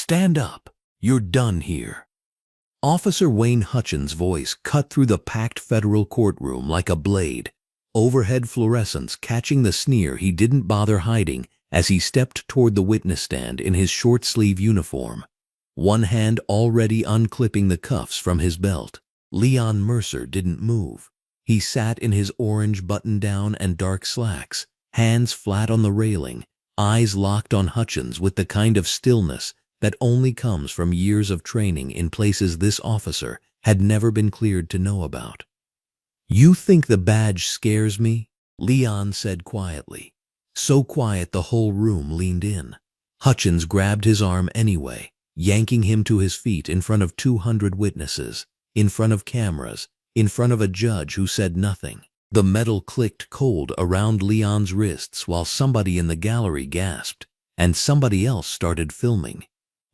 Stand up. You're done here. Officer Wayne Hutchins' voice cut through the packed federal courtroom like a blade, overhead fluorescence catching the sneer he didn't bother hiding as he stepped toward the witness stand in his short-sleeve uniform, one hand already unclipping the cuffs from his belt. Leon Mercer didn't move. He sat in his orange button-down and dark slacks, hands flat on the railing, eyes locked on Hutchins with the kind of stillness that only comes from years of training in places this officer had never been cleared to know about. "You think the badge scares me?" Leon said quietly. So quiet the whole room leaned in. Hutchins grabbed his arm anyway, yanking him to his feet in front of 200 witnesses, in front of cameras, in front of a judge who said nothing. The metal clicked cold around Leon's wrists while somebody in the gallery gasped, and somebody else started filming.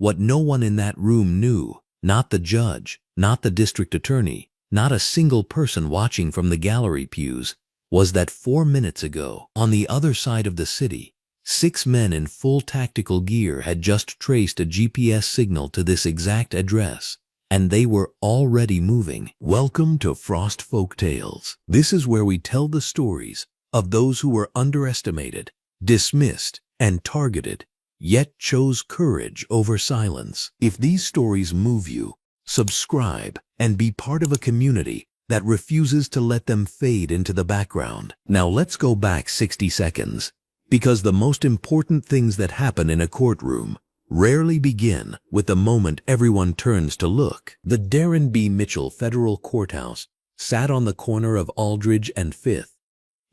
What no one in that room knew, not the judge, not the district attorney, not a single person watching from the gallery pews, was that 4 minutes ago, on the other side of the city, 6 men in full tactical gear had just traced a GPS signal to this exact address, and they were already moving. Welcome to Frost Folk Tales. This is where we tell the stories of those who were underestimated, dismissed, and targeted, yet chose courage over silence. If these stories move you, subscribe and be part of a community that refuses to let them fade into the background. Now let's go back 60 seconds, because the most important things that happen in a courtroom rarely begin with the moment everyone turns to look. The Darren B. Mitchell Federal Courthouse sat on the corner of Aldridge and 5th.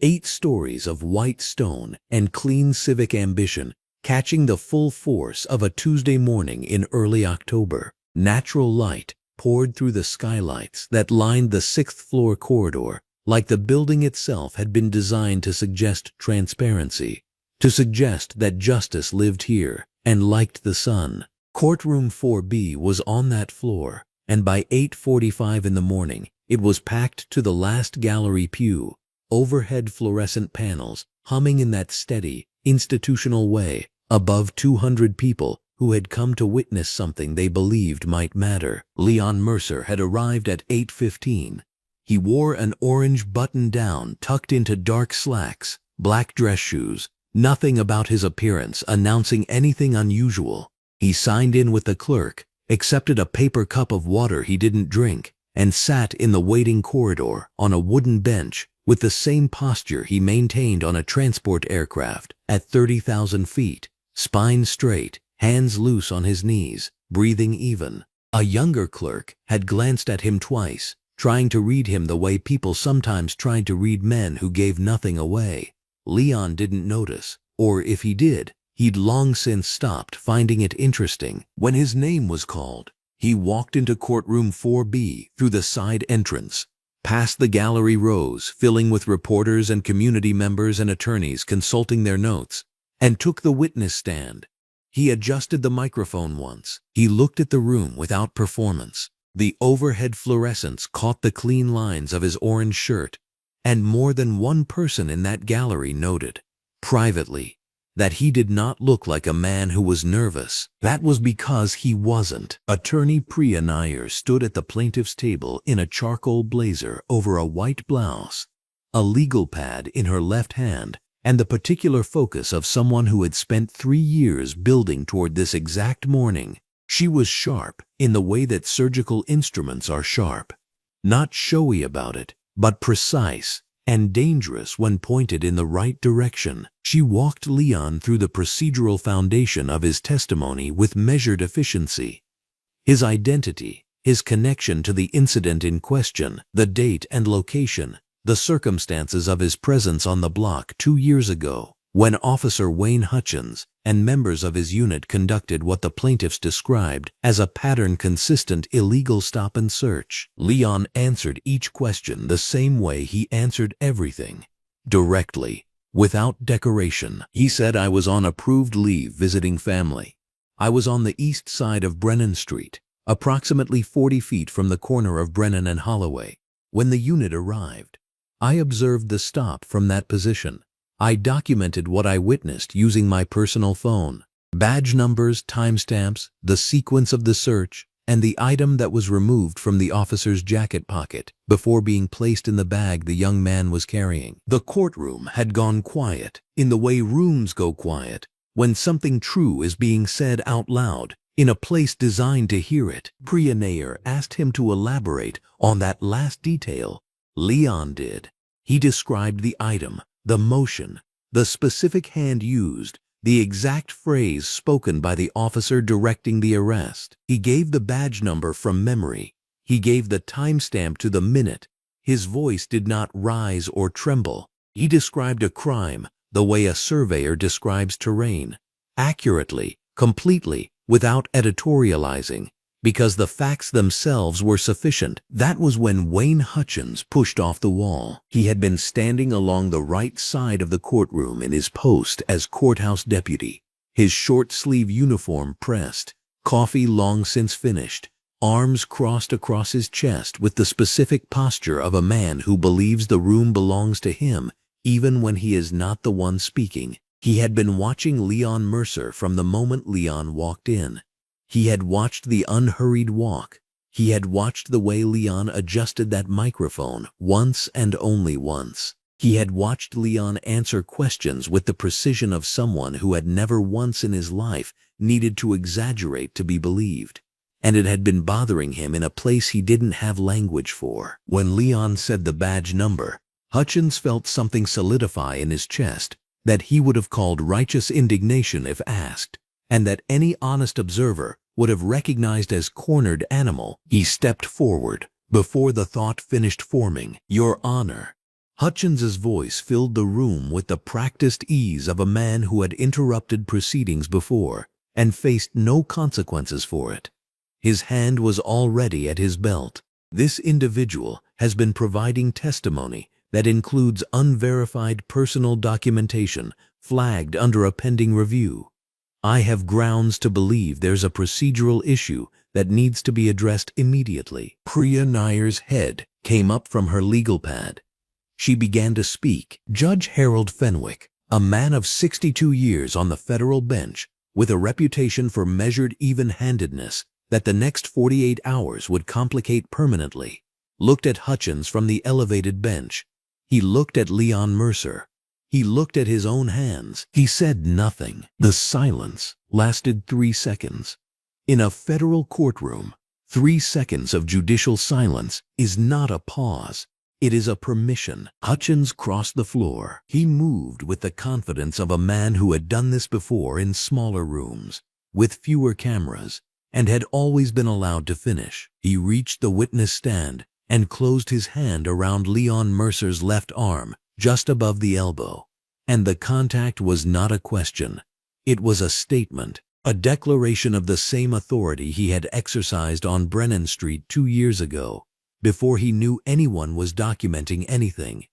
8 stories of white stone and clean civic ambition catching the full force of a Tuesday morning in early October. Natural light poured through the skylights that lined the 6th-floor corridor, like the building itself had been designed to suggest transparency, to suggest that justice lived here and liked the sun. Courtroom 4B was on that floor, and by 8:45 in the morning, it was packed to the last gallery pew, overhead fluorescent panels humming in that steady, institutional way, above 200 people who had come to witness something they believed might matter. Leon Mercer had arrived at 8:15. He wore an orange button-down tucked into dark slacks, black dress shoes, nothing about his appearance announcing anything unusual. He signed in with the clerk, accepted a paper cup of water he didn't drink, and sat in the waiting corridor on a wooden bench with the same posture he maintained on a transport aircraft at 30,000 feet, spine straight, hands loose on his knees, breathing even. A younger clerk had glanced at him twice, trying to read him the way people sometimes tried to read men who gave nothing away. Leon didn't notice, or if he did, he'd long since stopped finding it interesting. When his name was called, he walked into courtroom 4B through the side entrance, past the gallery rows filling with reporters and community members and attorneys consulting their notes, and took the witness stand. He adjusted the microphone once. He looked at the room without performance. The overhead fluorescence caught the clean lines of his orange shirt, and more than one person in that gallery noted, privately, that he did not look like a man who was nervous. That was because he wasn't. Attorney Priya Nair stood at the plaintiff's table in a charcoal blazer over a white blouse, a legal pad in her left hand, and the particular focus of someone who had spent 3 years building toward this exact morning. She was sharp in the way that surgical instruments are sharp, not showy about it, but precise and dangerous when pointed in the right direction. She walked Leon through the procedural foundation of his testimony with measured efficiency. His identity, his connection to the incident in question, the date and location, the circumstances of his presence on the block 2 years ago, when Officer Wayne Hutchins and members of his unit conducted what the plaintiffs described as a pattern-consistent illegal stop and search. Leon answered each question the same way he answered everything, directly, without decoration. He said, "I was on approved leave visiting family. I was on the east side of Brennan Street, approximately 40 feet from the corner of Brennan and Holloway, when the unit arrived. I observed the stop from that position. I documented what I witnessed using my personal phone. Badge numbers, timestamps, the sequence of the search, and the item that was removed from the officer's jacket pocket before being placed in the bag the young man was carrying. The courtroom had gone quiet, in the way rooms go quiet when something true is being said out loud in a place designed to hear it. Priya Nair asked him to elaborate on that last detail. Leon did. He described the item, the motion, the specific hand used, the exact phrase spoken by the officer directing the arrest. He gave the badge number from memory. He gave the timestamp to the minute. His voice did not rise or tremble. He described a crime the way a surveyor describes terrain, accurately, completely, without editorializing, because the facts themselves were sufficient. That was when Wayne Hutchins pushed off the wall. He had been standing along the right side of the courtroom in his post as courthouse deputy, his short-sleeve uniform pressed, coffee long since finished, arms crossed across his chest with the specific posture of a man who believes the room belongs to him even when he is not the one speaking. He had been watching Leon Mercer from the moment Leon walked in. He had watched the unhurried walk. He had watched the way Leon adjusted that microphone once and only once. He had watched Leon answer questions with the precision of someone who had never once in his life needed to exaggerate to be believed. And it had been bothering him in a place he didn't have language for. When Leon said the badge number, Hutchins felt something solidify in his chest that he would have called righteous indignation if asked, and that any honest observer would have recognized as cornered animal. He stepped forward before the thought finished forming. Your Honor. Hutchins's voice filled the room with the practiced ease of a man who had interrupted proceedings before and faced no consequences for it. His hand was already at his belt. This individual has been providing testimony that includes unverified personal documentation flagged under a pending review. I have grounds to believe there's a procedural issue that needs to be addressed immediately. Priya Nair's head came up from her legal pad. She began to speak. Judge Harold Fenwick, a man of 62 years on the federal bench with a reputation for measured even-handedness that the next 48 hours would complicate permanently, looked at Hutchins from the elevated bench. He looked at Leon Mercer. He looked at his own hands. He said nothing. The silence lasted 3 seconds. In a federal courtroom, 3 seconds of judicial silence is not a pause. It is a permission. Hutchins crossed the floor. He moved with the confidence of a man who had done this before in smaller rooms, with fewer cameras, and had always been allowed to finish. He reached the witness stand and closed his hand around Leon Mercer's left arm, just above the elbow. And the contact was not a question. It was a statement, a declaration of the same authority he had exercised on Brennan Street 2 years ago, before he knew anyone was documenting anything,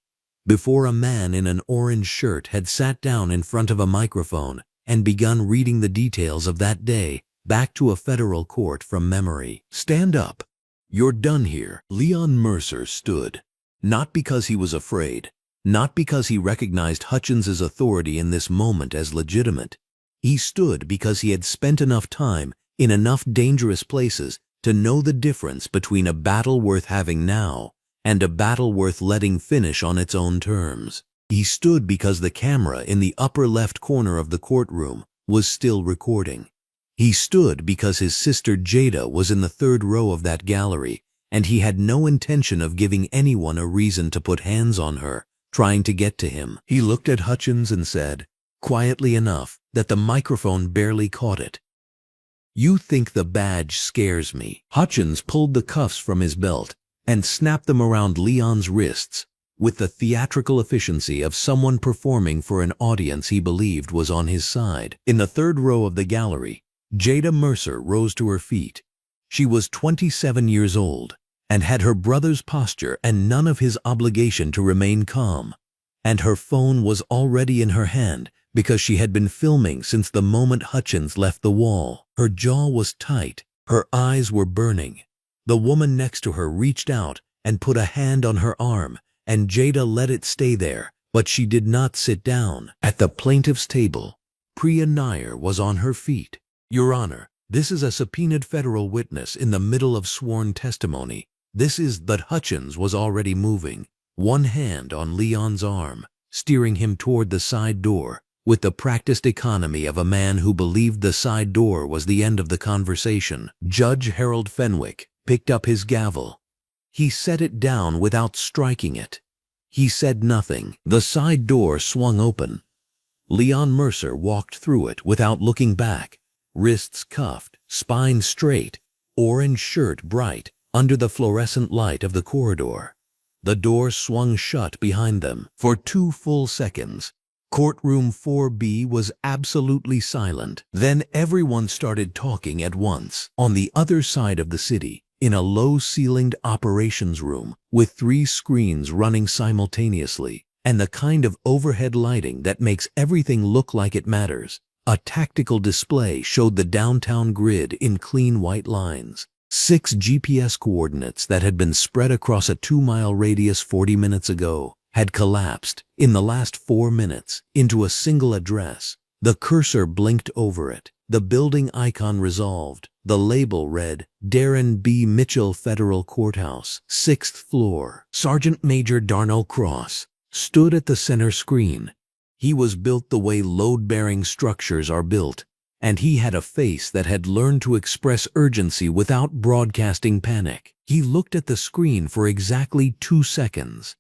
before a man in an orange shirt had sat down in front of a microphone and begun reading the details of that day back to a federal court from memory. Stand up. You're done here. Leon Mercer stood, not because he was afraid, not because he recognized Hutchins's authority in this moment as legitimate. He stood because he had spent enough time in enough dangerous places to know the difference between a battle worth having now and a battle worth letting finish on its own terms. He stood because the camera in the upper left corner of the courtroom was still recording. He stood because his sister Jada was in the 3rd row of that gallery, and he had no intention of giving anyone a reason to put hands on her, trying to get to him. He looked at Hutchins and said, quietly enough that the microphone barely caught it, "You think the badge scares me." Hutchins pulled the cuffs from his belt and snapped them around Leon's wrists with the theatrical efficiency of someone performing for an audience he believed was on his side. In the 3rd row of the gallery, Jada Mercer rose to her feet. She was 27 years old and had her brother's posture and none of his obligation to remain calm. And her phone was already in her hand because she had been filming since the moment Hutchins left the wall. Her jaw was tight. Her eyes were burning. The woman next to her reached out and put a hand on her arm, and Jada let it stay there, but she did not sit down. At the plaintiff's table, Priya Nair was on her feet. "Your Honor, this is a subpoenaed federal witness in the middle of sworn testimony. This is..." But Hutchins was already moving, one hand on Leon's arm, steering him toward the side door, with the practiced economy of a man who believed the side door was the end of the conversation. Judge Harold Fenwick picked up his gavel. He set it down without striking it. He said nothing. The side door swung open. Leon Mercer walked through it without looking back, wrists cuffed, spine straight, orange shirt bright under the fluorescent light of the corridor. The door swung shut behind them. For 2 full seconds, courtroom 4B was absolutely silent. Then everyone started talking at once. On the other side of the city, in a low-ceilinged operations room with 3 screens running simultaneously, and the kind of overhead lighting that makes everything look like it matters, a tactical display showed the downtown grid in clean white lines. 6 GPS coordinates that had been spread across a 2-mile radius 40 minutes ago had collapsed, in the last 4 minutes, into a single address. The cursor blinked over it, the building icon resolved. The label read, "Darren B. Mitchell Federal Courthouse, 6th floor." Sergeant Major Darnell Cross stood at the center screen. He was built the way load-bearing structures are built, and he had a face that had learned to express urgency without broadcasting panic. He looked at the screen for exactly 2 seconds.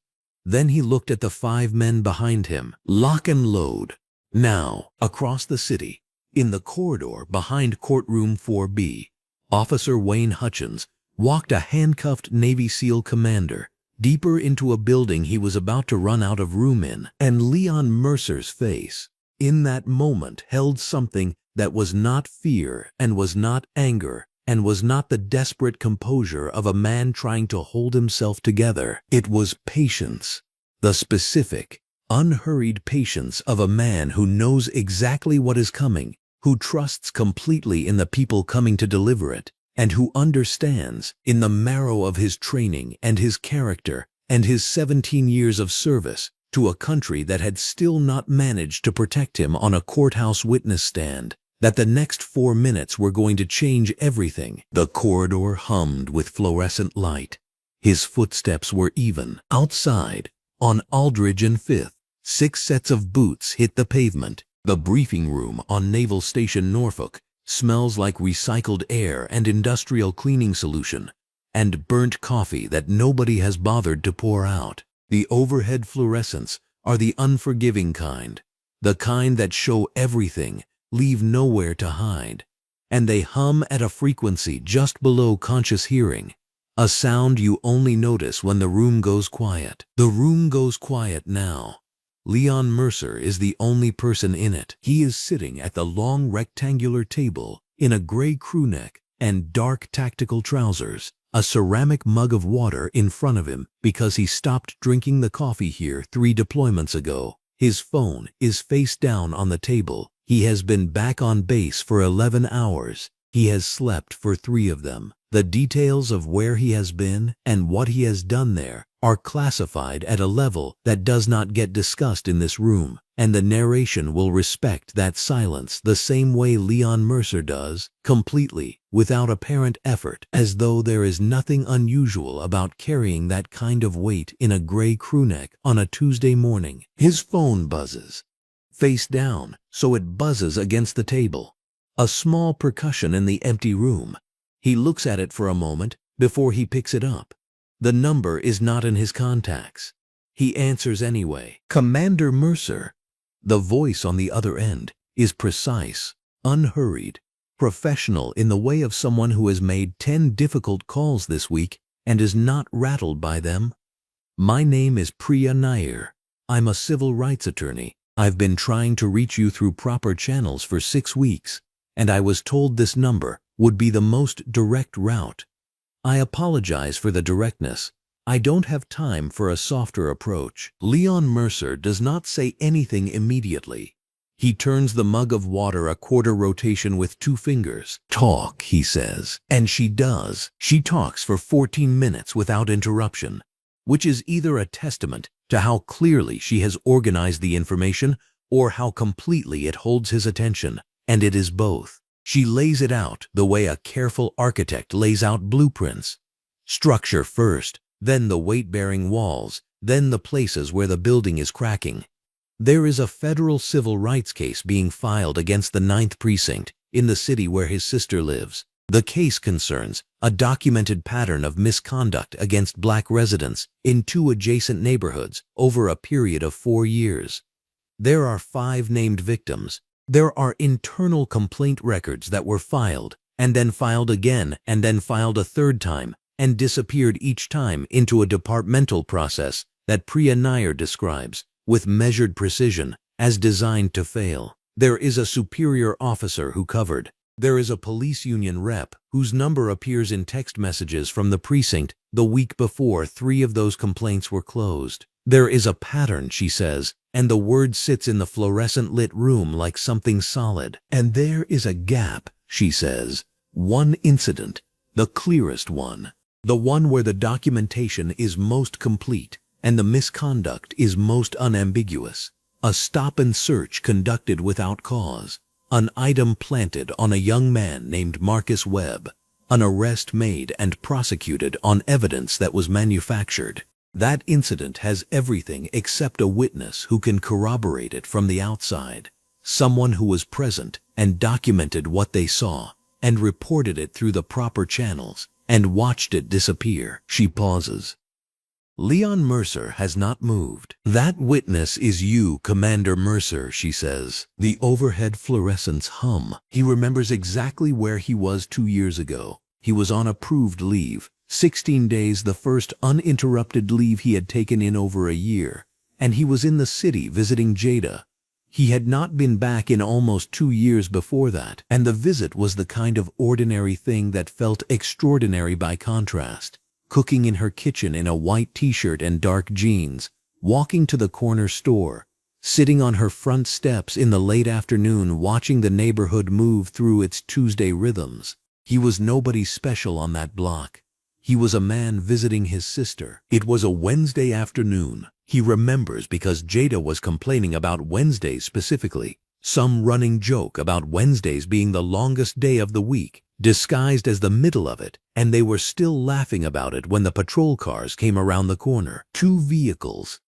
Then he looked at the 5 men behind him. Lock and load. Now, across the city, in the corridor behind courtroom 4B, Officer Wayne Hutchins walked a handcuffed Navy SEAL commander deeper into a building he was about to run out of room in, and Leon Mercer's face, in that moment, held something that was not fear and was not anger and was not the desperate composure of a man trying to hold himself together. It was patience, the specific, unhurried patience of a man who knows exactly what is coming, who trusts completely in the people coming to deliver it, and who understands, in the marrow of his training and his character and his 17 years of service to a country that had still not managed to protect him on a courthouse witness stand, that the next 4 minutes were going to change everything. The corridor hummed with fluorescent light. His footsteps were even. Outside, on Aldridge and 5th, 6 sets of boots hit the pavement. The briefing room on Naval Station Norfolk smells like recycled air and industrial cleaning solution, and burnt coffee that nobody has bothered to pour out. The overhead fluorescents are the unforgiving kind, the kind that show everything, leave nowhere to hide. And they hum at a frequency just below conscious hearing, a sound you only notice when the room goes quiet. The room goes quiet now. Leon Mercer is the only person in it. He is sitting at the long rectangular table in a gray crewneck and dark tactical trousers, a ceramic mug of water in front of him because he stopped drinking the coffee here 3 deployments ago. His phone is face down on the table. He has been back on base for 11 hours. He has slept for 3 of them. The details of where he has been and what he has done there are classified at a level that does not get discussed in this room, and the narration will respect that silence the same way Leon Mercer does, completely, without apparent effort, as though there is nothing unusual about carrying that kind of weight in a gray crewneck on a Tuesday morning. His phone buzzes. Face down, so it buzzes against the table. A small percussion in the empty room. He looks at it for a moment before he picks it up. The number is not in his contacts. He answers anyway. "Commander Mercer." The voice on the other end is precise, unhurried, professional in the way of someone who has made 10 difficult calls this week and is not rattled by them. "My name is Priya Nair. I'm a civil rights attorney. I've been trying to reach you through proper channels for 6 weeks, and I was told this number would be the most direct route. I apologize for the directness. I don't have time for a softer approach." Leon Mercer does not say anything immediately. He turns the mug of water a quarter rotation with 2 fingers. "Talk," he says. And she does. She talks for 14 minutes without interruption, which is either a testament to how clearly she has organized the information or how completely it holds his attention, and it is both. She lays it out the way a careful architect lays out blueprints. Structure first, then the weight-bearing walls, then the places where the building is cracking. There is a federal civil rights case being filed against the 9th Precinct in the city where his sister lives. The case concerns a documented pattern of misconduct against black residents in 2 adjacent neighborhoods over a period of 4 years. There are 5 named victims. There are internal complaint records that were filed, and then filed again, and then filed a 3rd time, and disappeared each time into a departmental process that Priya Nair describes, with measured precision, as designed to fail. There is a superior officer who covered. There is a police union rep whose number appears in text messages from the precinct the week before 3 of those complaints were closed. There is a pattern, she says, and the word sits in the fluorescent lit room like something solid. And there is a gap, she says. One incident, the clearest one. The one where the documentation is most complete and the misconduct is most unambiguous. A stop and search conducted without cause. An item planted on a young man named Marcus Webb. An arrest made and prosecuted on evidence that was manufactured. That incident has everything except a witness who can corroborate it from the outside. Someone who was present and documented what they saw and reported it through the proper channels and watched it disappear. She pauses. Leon Mercer has not moved. That witness is you, Commander Mercer, she says. The overhead fluorescents hum. He remembers exactly where he was 2 years ago. He was on approved leave. 16 days, the first uninterrupted leave he had taken in over a year. And he was in the city visiting Jada. He had not been back in almost 2 years before that, and the visit was the kind of ordinary thing that felt extraordinary by contrast. Cooking in her kitchen in a white t-shirt and dark jeans, walking to the corner store, sitting on her front steps in the late afternoon watching the neighborhood move through its Tuesday rhythms. He was nobody special on that block. He was a man visiting his sister. It was a Wednesday afternoon. He remembers because Jada was complaining about Wednesdays specifically. Some running joke about Wednesdays being the longest day of the week, disguised as the middle of it, and they were still laughing about it when the patrol cars came around the corner. 2 vehicles.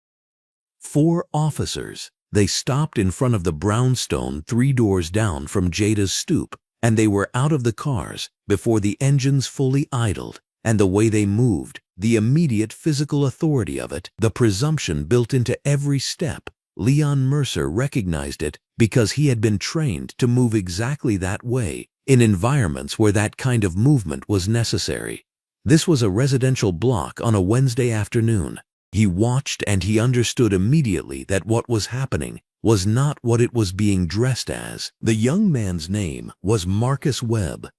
4 officers. They stopped in front of the brownstone 3 doors down from Jada's stoop, and they were out of the cars before the engines fully idled, and the way they moved, the immediate physical authority of it, the presumption built into every step. Leon Mercer recognized it because he had been trained to move exactly that way in environments where that kind of movement was necessary. This was a residential block on a Wednesday afternoon. He watched and he understood immediately that what was happening was not what it was being dressed as. The young man's name was Marcus Webb.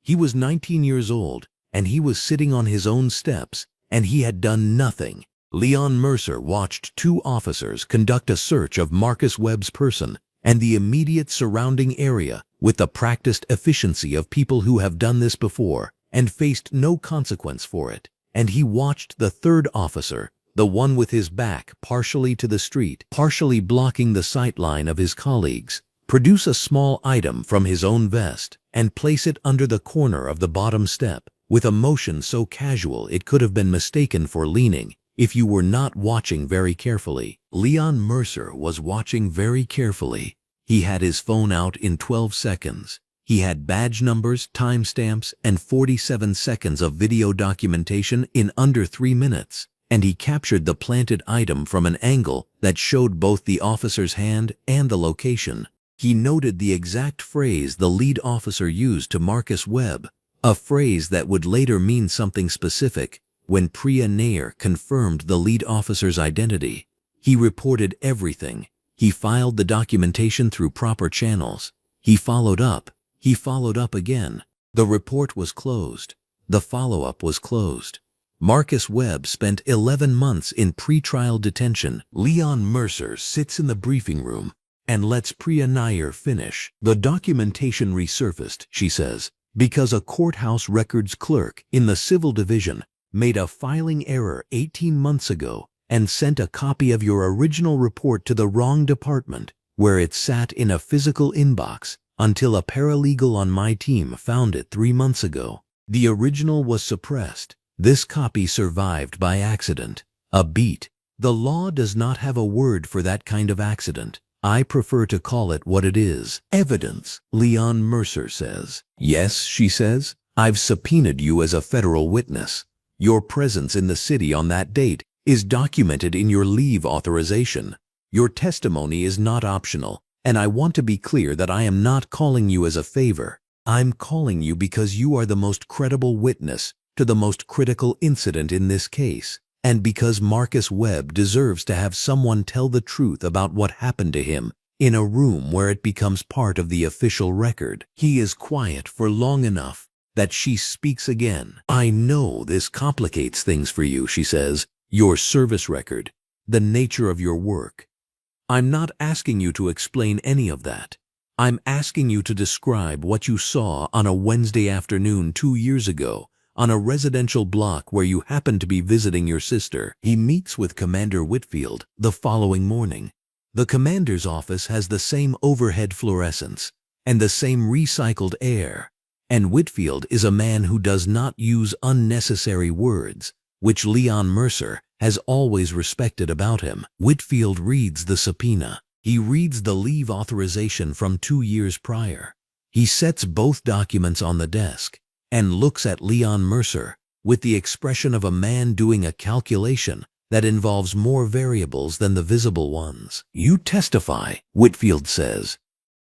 He was 19 years old, and he was sitting on his own steps, and he had done nothing. Leon Mercer watched 2 officers conduct a search of Marcus Webb's person and the immediate surrounding area with the practiced efficiency of people who have done this before and faced no consequence for it. And he watched the 3rd officer, the one with his back partially to the street, partially blocking the sight line of his colleagues, produce a small item from his own vest and place it under the corner of the bottom step with a motion so casual it could have been mistaken for leaning if you were not watching very carefully. Leon Mercer was watching very carefully. He had his phone out in 12 seconds. He had badge numbers, timestamps, and 47 seconds of video documentation in under 3 minutes. And he captured the planted item from an angle that showed both the officer's hand and the location. He noted the exact phrase the lead officer used to Marcus Webb, a phrase that would later mean something specific when Priya Nair confirmed the lead officer's identity. He reported everything. He filed the documentation through proper channels. He followed up. He followed up again. The report was closed. The follow-up was closed. Marcus Webb spent 11 months in pretrial detention. Leon Mercer sits in the briefing room and lets Priya Nair finish. The documentation resurfaced, she says, because a courthouse records clerk in the civil division made a filing error 18 months ago and sent a copy of your original report to the wrong department. where it sat in a physical inbox until a paralegal on my team found it 3 months ago. The original was suppressed. This copy survived by accident. A beat. The law does not have a word for that kind of accident. I prefer to call it what it is. Evidence, Leon Mercer says. Yes, she says. I've subpoenaed you as a federal witness. Your presence in the city on that date is documented in your leave authorization. Your testimony is not optional, and I want to be clear that I am not calling you as a favor. I'm calling you because you are the most credible witness to the most critical incident in this case, and because Marcus Webb deserves to have someone tell the truth about what happened to him in a room where it becomes part of the official record. He is quiet for long enough that she speaks again. I know this complicates things for you, she says. Your service record, the nature of your work. I'm not asking you to explain any of that. I'm asking you to describe what you saw on a Wednesday afternoon 2 years ago on a residential block where you happened to be visiting your sister. He meets with Commander Whitfield the following morning. The commander's office has the same overhead fluorescence and the same recycled air, and Whitfield is a man who does not use unnecessary words, which Leon Mercer has always respected about him. Whitfield reads the subpoena. He reads the leave authorization from 2 years prior. He sets both documents on the desk and looks at Leon Mercer with the expression of a man doing a calculation that involves more variables than the visible ones. You testify, Whitfield says.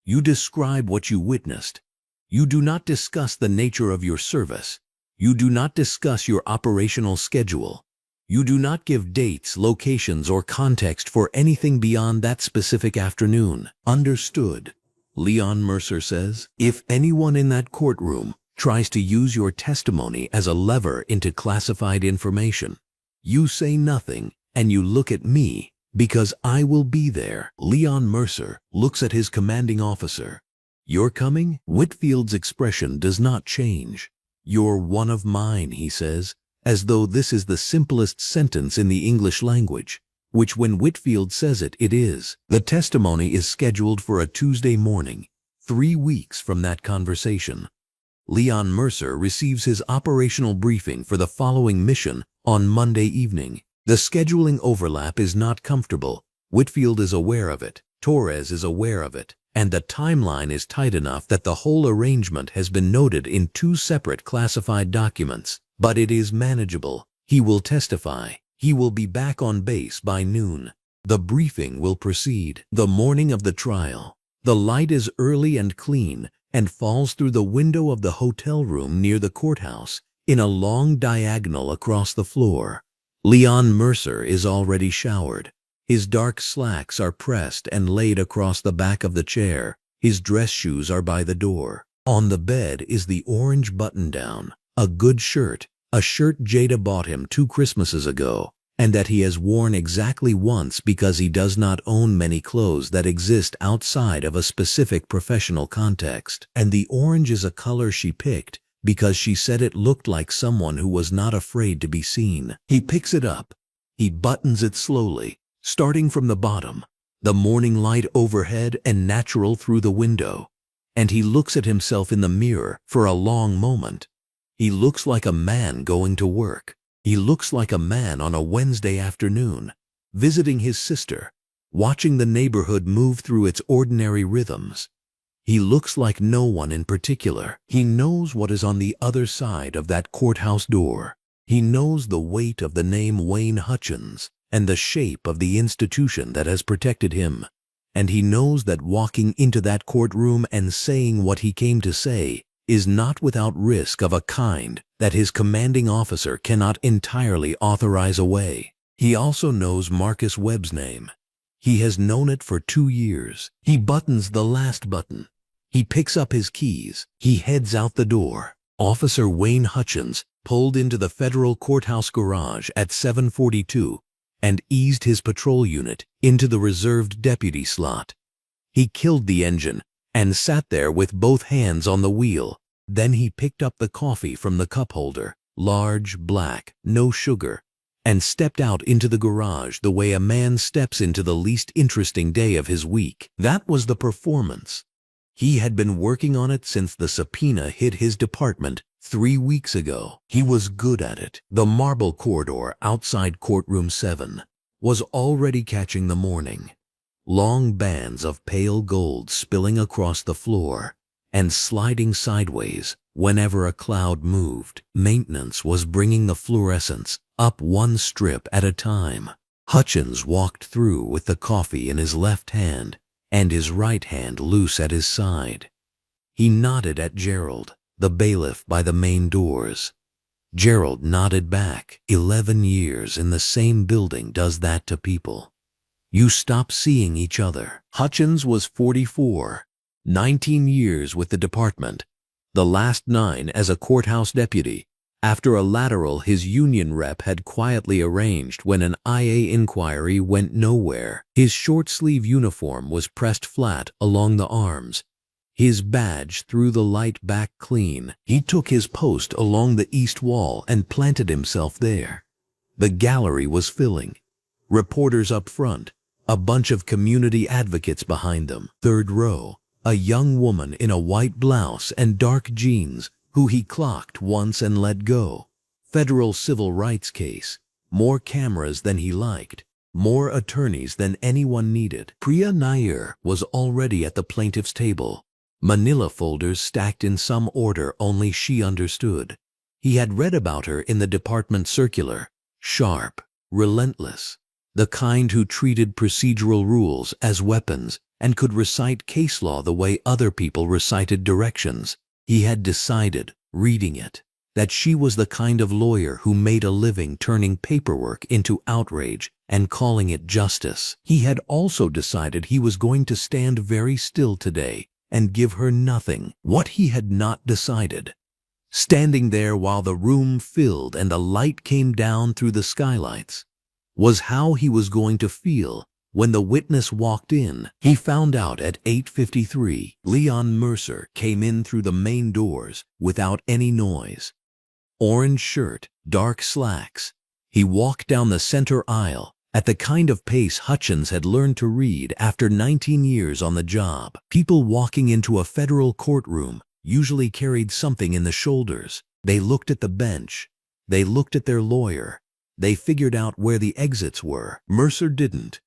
You describe what you witnessed. You do not discuss the nature of your service. You do not discuss your operational schedule. You do not give dates, locations, or context for anything beyond that specific afternoon. Understood, Leon Mercer says. If anyone in that courtroom tries to use your testimony as a lever into classified information, you say nothing and you look at me because I will be there. Leon Mercer looks at his commanding officer. You're coming? Whitfield's expression does not change. You're one of mine, he says, as though this is the simplest sentence in the English language, which when Whitfield says it, it is. The testimony is scheduled for a Tuesday morning, 3 weeks from that conversation. Leon Mercer receives his operational briefing for the following mission on Monday evening. The scheduling overlap is not comfortable. Whitfield is aware of it. Torres is aware of it. And the timeline is tight enough that the whole arrangement has been noted in 2 separate classified documents. But it is manageable. He will testify. He will be back on base by noon. The briefing will proceed. The morning of the trial. The light is early and clean and falls through the window of the hotel room near the courthouse in a long diagonal across the floor. Leon Mercer is already showered. His dark slacks are pressed and laid across the back of the chair. His dress shoes are by the door. On the bed is the orange button-down, a good shirt, a shirt Jada bought him 2 Christmases ago, and that he has worn exactly once because he does not own many clothes that exist outside of a specific professional context. And the orange is a color she picked because she said it looked like someone who was not afraid to be seen. He picks it up. He buttons it slowly, starting from the bottom, the morning light overhead and natural through the window. And he looks at himself in the mirror for a long moment. He looks like a man going to work. He looks like a man on a Wednesday afternoon, visiting his sister, watching the neighborhood move through its ordinary rhythms. He looks like no one in particular. He knows what is on the other side of that courthouse door. He knows the weight of the name Wayne Hutchins and the shape of the institution that has protected him. And he knows that walking into that courtroom and saying what he came to say is not without risk of a kind that his commanding officer cannot entirely authorize away. He also knows Marcus Webb's name. He has known it for 2 years. He buttons the last button. He picks up his keys. He heads out the door. Officer Wayne Hutchins pulled into the federal courthouse garage at 7:42 and eased his patrol unit into the reserved deputy slot. He killed the engine and sat there with both hands on the wheel. Then he picked up the coffee from the cup holder, large, black, no sugar, and stepped out into the garage the way a man steps into the least interesting day of his week. That was the performance. He had been working on it since the subpoena hit his department 3 weeks ago. He was good at it. The marble corridor outside courtroom 7 was already catching the morning. Long bands of pale gold spilling across the floor and sliding sideways whenever a cloud moved. Maintenance was bringing the fluorescents up one strip at a time. Hutchins walked through with the coffee in his left hand and his right hand loose at his side. He nodded at Gerald, the bailiff by the main doors. Gerald nodded back. 11 years in the same building does that to people. You stop seeing each other. Hutchins was 44, 19 years with the department, the last 9 as a courthouse deputy, after a lateral his union rep had quietly arranged when an IA inquiry went nowhere. His short-sleeve uniform was pressed flat along the arms, his badge threw the light back clean. He took his post along the east wall and planted himself there. The gallery was filling. Reporters up front, a bunch of community advocates behind them. Third row, a young woman in a white blouse and dark jeans who he clocked once and let go. Federal civil rights case. More cameras than he liked. More attorneys than anyone needed. Priya Nair was already at the plaintiff's table. Manila folders stacked in some order only she understood. He had read about her in the department circular. Sharp, relentless. The kind who treated procedural rules as weapons and could recite case law the way other people recited directions. He had decided, reading it, that she was the kind of lawyer who made a living turning paperwork into outrage and calling it justice. He had also decided he was going to stand very still today and give her nothing. What he had not decided, standing there while the room filled and the light came down through the skylights, was how he was going to feel when the witness walked in. He found out at 8:53. Leon Mercer came in through the main doors without any noise. Orange shirt, dark slacks. He walked down the center aisle at the kind of pace Hutchins had learned to read after 19 years on the job. People walking into a federal courtroom usually carried something in the shoulders. They looked at the bench. They looked at their lawyer. They figured out where the exits were. Mercer didn't.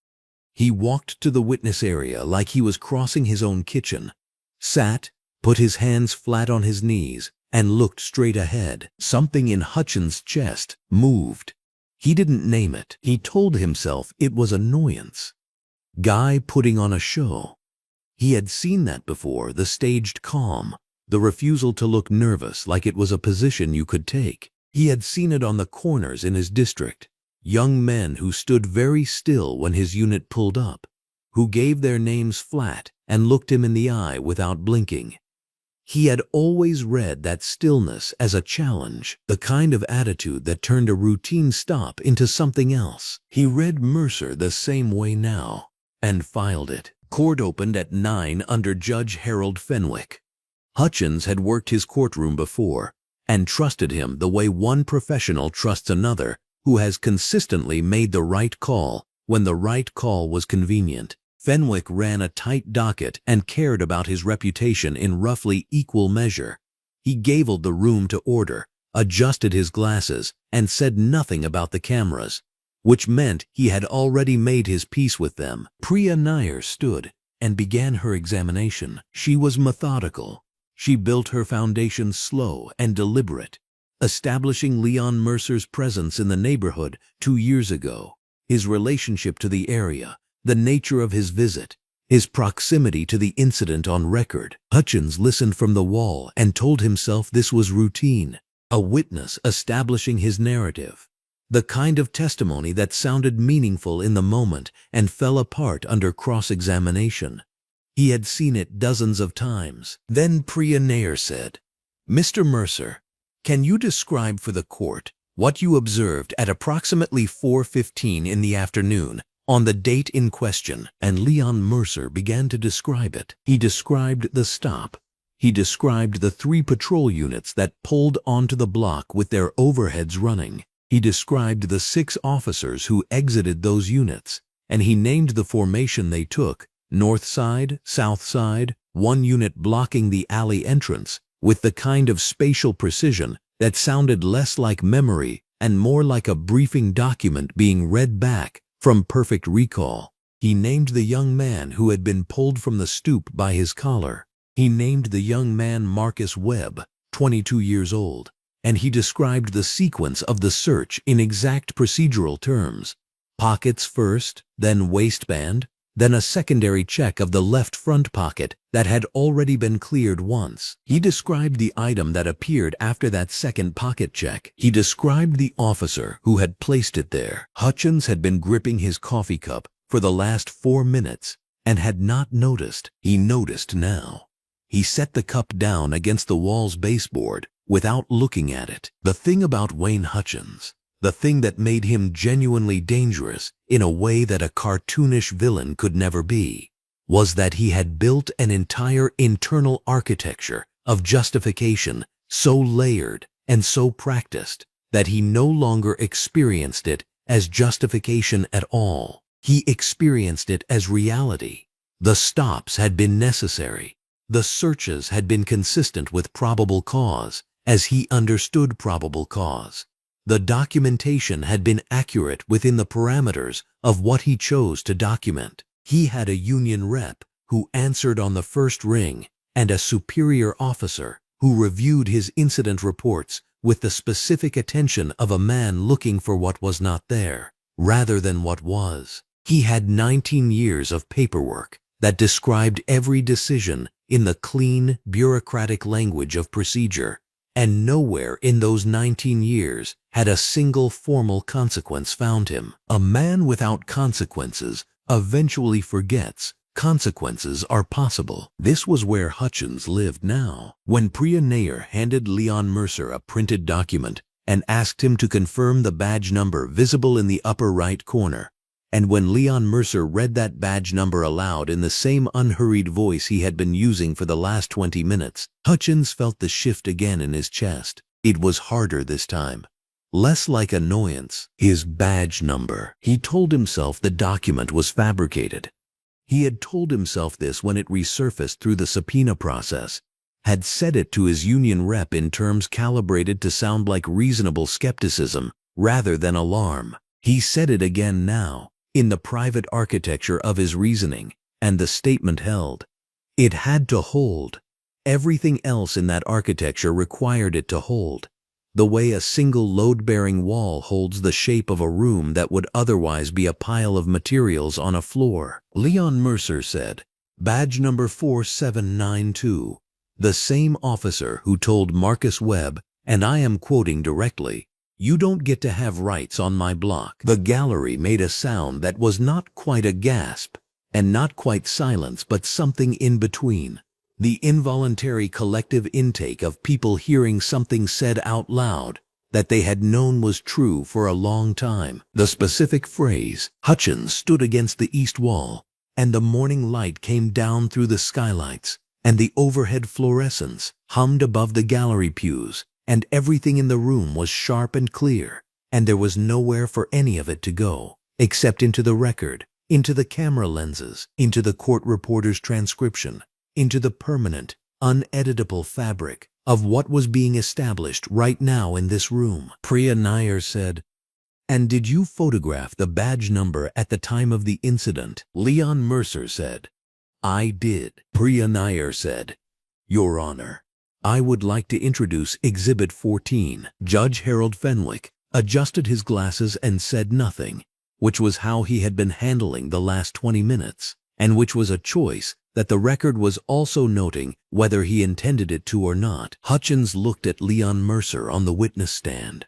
He walked to the witness area like he was crossing his own kitchen, sat, put his hands flat on his knees, and looked straight ahead. Something in Hutchins' chest moved. He didn't name it. He told himself it was annoyance. Guy putting on a show. He had seen that before, the staged calm, the refusal to look nervous like it was a position you could take. He had seen it on the corners in his district. Young men who stood very still when his unit pulled up, who gave their names flat and looked him in the eye without blinking. He had always read that stillness as a challenge, the kind of attitude that turned a routine stop into something else. He read Mercer the same way now, and filed it. Court opened at 9 under Judge Harold Fenwick. Hutchins had worked his courtroom before, and trusted him the way one professional trusts another who has consistently made the right call when the right call was convenient. Fenwick ran a tight docket and cared about his reputation in roughly equal measure. He gaveled the room to order, adjusted his glasses, and said nothing about the cameras, which meant he had already made his peace with them. Priya Nair stood and began her examination. She was methodical. She built her foundation slow and deliberate, establishing Leon Mercer's presence in the neighborhood 2 years ago, his relationship to the area, the nature of his visit, his proximity to the incident on record. Hutchins listened from the wall and told himself this was routine, a witness establishing his narrative, the kind of testimony that sounded meaningful in the moment and fell apart under cross-examination. He had seen it dozens of times. Then Priya Nair said, "Mr. Mercer, can you describe for the court what you observed at approximately 4:15 in the afternoon on the date in question?" And Leon Mercer began to describe it. He described the stop. He described the 3 patrol units that pulled onto the block with their overheads running. He described the 6 officers who exited those units, and he named the formation they took: north side, south side, one unit blocking the alley entrance, with the kind of spatial precision that sounded less like memory and more like a briefing document being read back from perfect recall. He named the young man who had been pulled from the stoop by his collar. He named the young man Marcus Webb, 22 years old, and he described the sequence of the search in exact procedural terms: pockets first, then waistband, then a secondary check of the left front pocket that had already been cleared once. He described the item that appeared after that second pocket check. He described the officer who had placed it there. Hutchins had been gripping his coffee cup for the last 4 minutes and had not noticed. He noticed now. He set the cup down against the wall's baseboard without looking at it. The thing about Wayne Hutchins, the thing that made him genuinely dangerous in a way that a cartoonish villain could never be, was that he had built an entire internal architecture of justification so layered and so practiced that he no longer experienced it as justification at all. He experienced it as reality. The stops had been necessary. The searches had been consistent with probable cause, as he understood probable cause. The documentation had been accurate within the parameters of what he chose to document. He had a union rep who answered on the first ring and a superior officer who reviewed his incident reports with the specific attention of a man looking for what was not there, rather than what was. He had 19 years of paperwork that described every decision in the clean, bureaucratic language of procedure, and nowhere in those 19 years had a single formal consequence found him. A man without consequences eventually forgets consequences are possible. This was where Hutchins lived now. When Priya Nair handed Leon Mercer a printed document and asked him to confirm the badge number visible in the upper right corner, and when Leon Mercer read that badge number aloud in the same unhurried voice he had been using for the last 20 minutes, Hutchins felt the shift again in his chest. It was harder this time. Less like annoyance. His badge number. He told himself the document was fabricated. He had told himself this when it resurfaced through the subpoena process, had said it to his union rep in terms calibrated to sound like reasonable skepticism rather than alarm. He said it again now, in the private architecture of his reasoning, and the statement held. It had to hold. Everything else in that architecture required it to hold, the way a single load-bearing wall holds the shape of a room that would otherwise be a pile of materials on a floor. Leon Mercer said, "Badge number 4792, the same officer who told Marcus Webb, and I am quoting directly, 'You don't get to have rights on my block.'" The gallery made a sound that was not quite a gasp, and not quite silence, but something in between. The involuntary collective intake of people hearing something said out loud that they had known was true for a long time. The specific phrase. Hutchins stood against the east wall, and the morning light came down through the skylights, and the overhead fluorescence hummed above the gallery pews, and everything in the room was sharp and clear, and there was nowhere for any of it to go, except into the record, into the camera lenses, into the court reporter's transcription, into the permanent, uneditable fabric of what was being established right now in this room. Priya Nair said, "And did you photograph the badge number at the time of the incident?" Leon Mercer said, "I did." Priya Nair said, "Your Honor, I would like to introduce Exhibit 14. Judge Harold Fenwick adjusted his glasses and said nothing, which was how he had been handling the last 20 minutes, and which was a choice that the record was also noting whether he intended it to or not. Hutchins looked at Leon Mercer on the witness stand.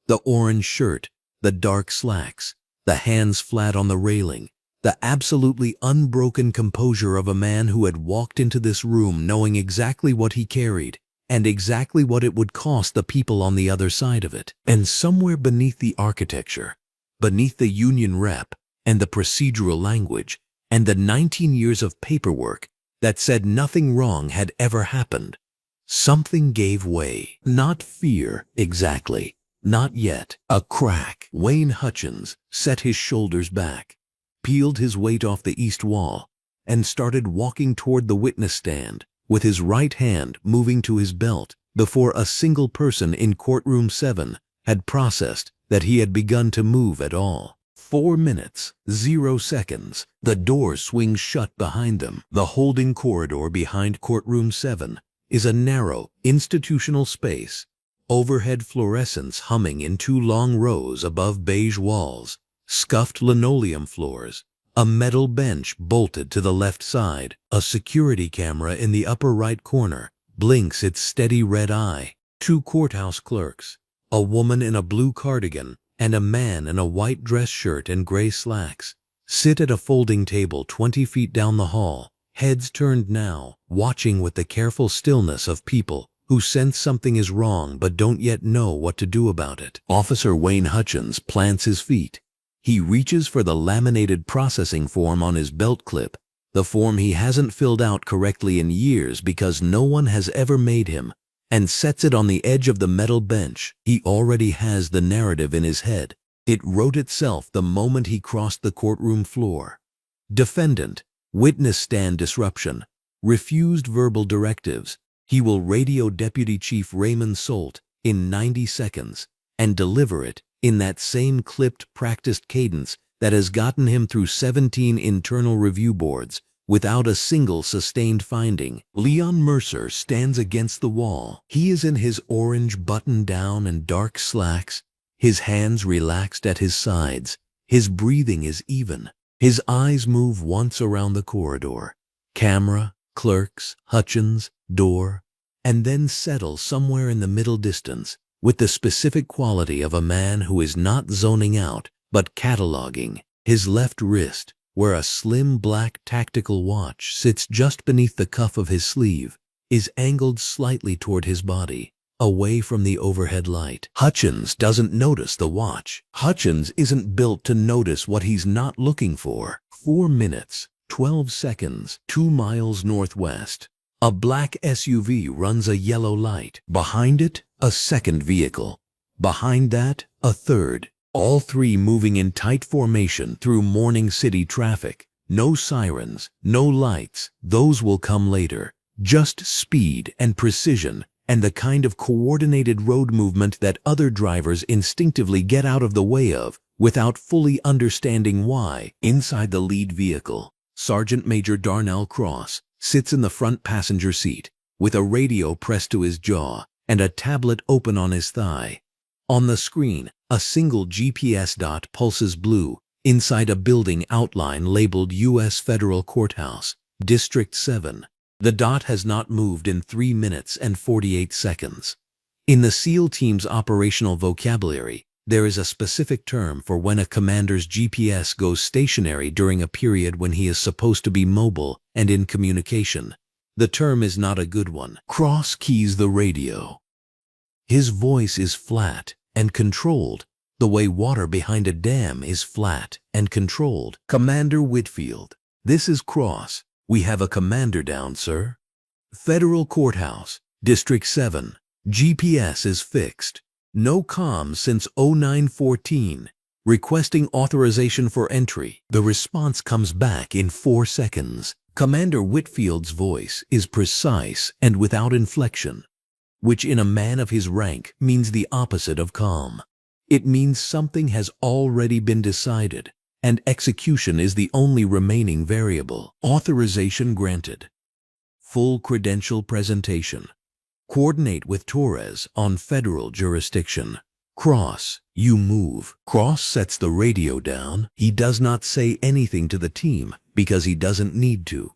The orange shirt, the dark slacks, the hands flat on the railing, the absolutely unbroken composure of a man who had walked into this room knowing exactly what he carried and exactly what it would cost the people on the other side of it. And somewhere beneath the architecture, beneath the union rep and the procedural language, and the 19 years of paperwork that said nothing wrong had ever happened, something gave way. Not fear, exactly, Not yet. A crack. Wayne Hutchins set his shoulders back, peeled his weight off the east wall, and started walking toward the witness stand, with his right hand moving to his belt before a single person in courtroom 7 had processed that he had begun to move at all. 4 minutes, 0 seconds. The door swings shut behind them. The holding corridor behind courtroom 7 is a narrow, institutional space. Overhead fluorescents humming in 2 long rows above beige walls, scuffed linoleum floors, a metal bench bolted to the left side. A security camera in the upper right corner blinks its steady red eye. 2 courthouse clerks, a woman in a blue cardigan and a man in a white dress shirt and gray slacks, sit at a folding table 20 feet down the hall, heads turned now, watching with the careful stillness of people who sense something is wrong but don't yet know what to do about it. Officer Wayne Hutchins plants his feet. He reaches for the laminated processing form on his belt clip, the form he hasn't filled out correctly in years because no one has ever made him, and sets it on the edge of the metal bench. He already has the narrative in his head. It wrote itself the moment he crossed the courtroom floor. Defendant, witness stand disruption, refused verbal directives. He will radio Deputy Chief Raymond Solt in 90 seconds and deliver it in that same clipped, practiced cadence that has gotten him through 17 internal review boards without a single sustained finding. Leon Mercer stands against the wall. He is in his orange button-down and dark slacks, his hands relaxed at his sides. His breathing is even. His eyes move once around the corridor. Camera, clerks, Hutchins, door, and then settle somewhere in the middle distance with the specific quality of a man who is not zoning out but cataloging. His left wrist, where a slim black tactical watch sits just beneath the cuff of his sleeve, is angled slightly toward his body, away from the overhead light. Hutchins doesn't notice the watch. Hutchins isn't built to notice what he's not looking for. 4 minutes, 12 seconds, 2 miles northwest. A black SUV runs a yellow light. Behind it, a second vehicle. Behind that, a third. All 3 moving in tight formation through morning city traffic. No sirens, no lights. Those will come later. Just speed and precision and the kind of coordinated road movement that other drivers instinctively get out of the way of without fully understanding why. Inside the lead vehicle, Sergeant Major Darnell Cross sits in the front passenger seat with a radio pressed to his jaw and a tablet open on his thigh. On the screen, a single GPS dot pulses blue inside a building outline labeled U.S. Federal Courthouse, District 7. The dot has not moved in 3 minutes and 48 seconds. In the SEAL team's operational vocabulary, there is a specific term for when a commander's GPS goes stationary during a period when he is supposed to be mobile and in communication. The term is not a good one. Cross keys the radio. His voice is flat and controlled, the way water behind a dam is flat and controlled. Commander Whitfield, this is Cross. We have a commander down, sir. Federal Courthouse, District 7. GPS is fixed. No comms since 0914. Requesting authorization for entry. The response comes back in 4 seconds. Commander Whitfield's voice is precise and without inflection, which in a man of his rank means the opposite of calm. It means something has already been decided, and execution is the only remaining variable. Authorization granted. Full credential presentation. Coordinate with Torres on federal jurisdiction. Cross, you move. Cross sets the radio down. He does not say anything to the team because he doesn't need to.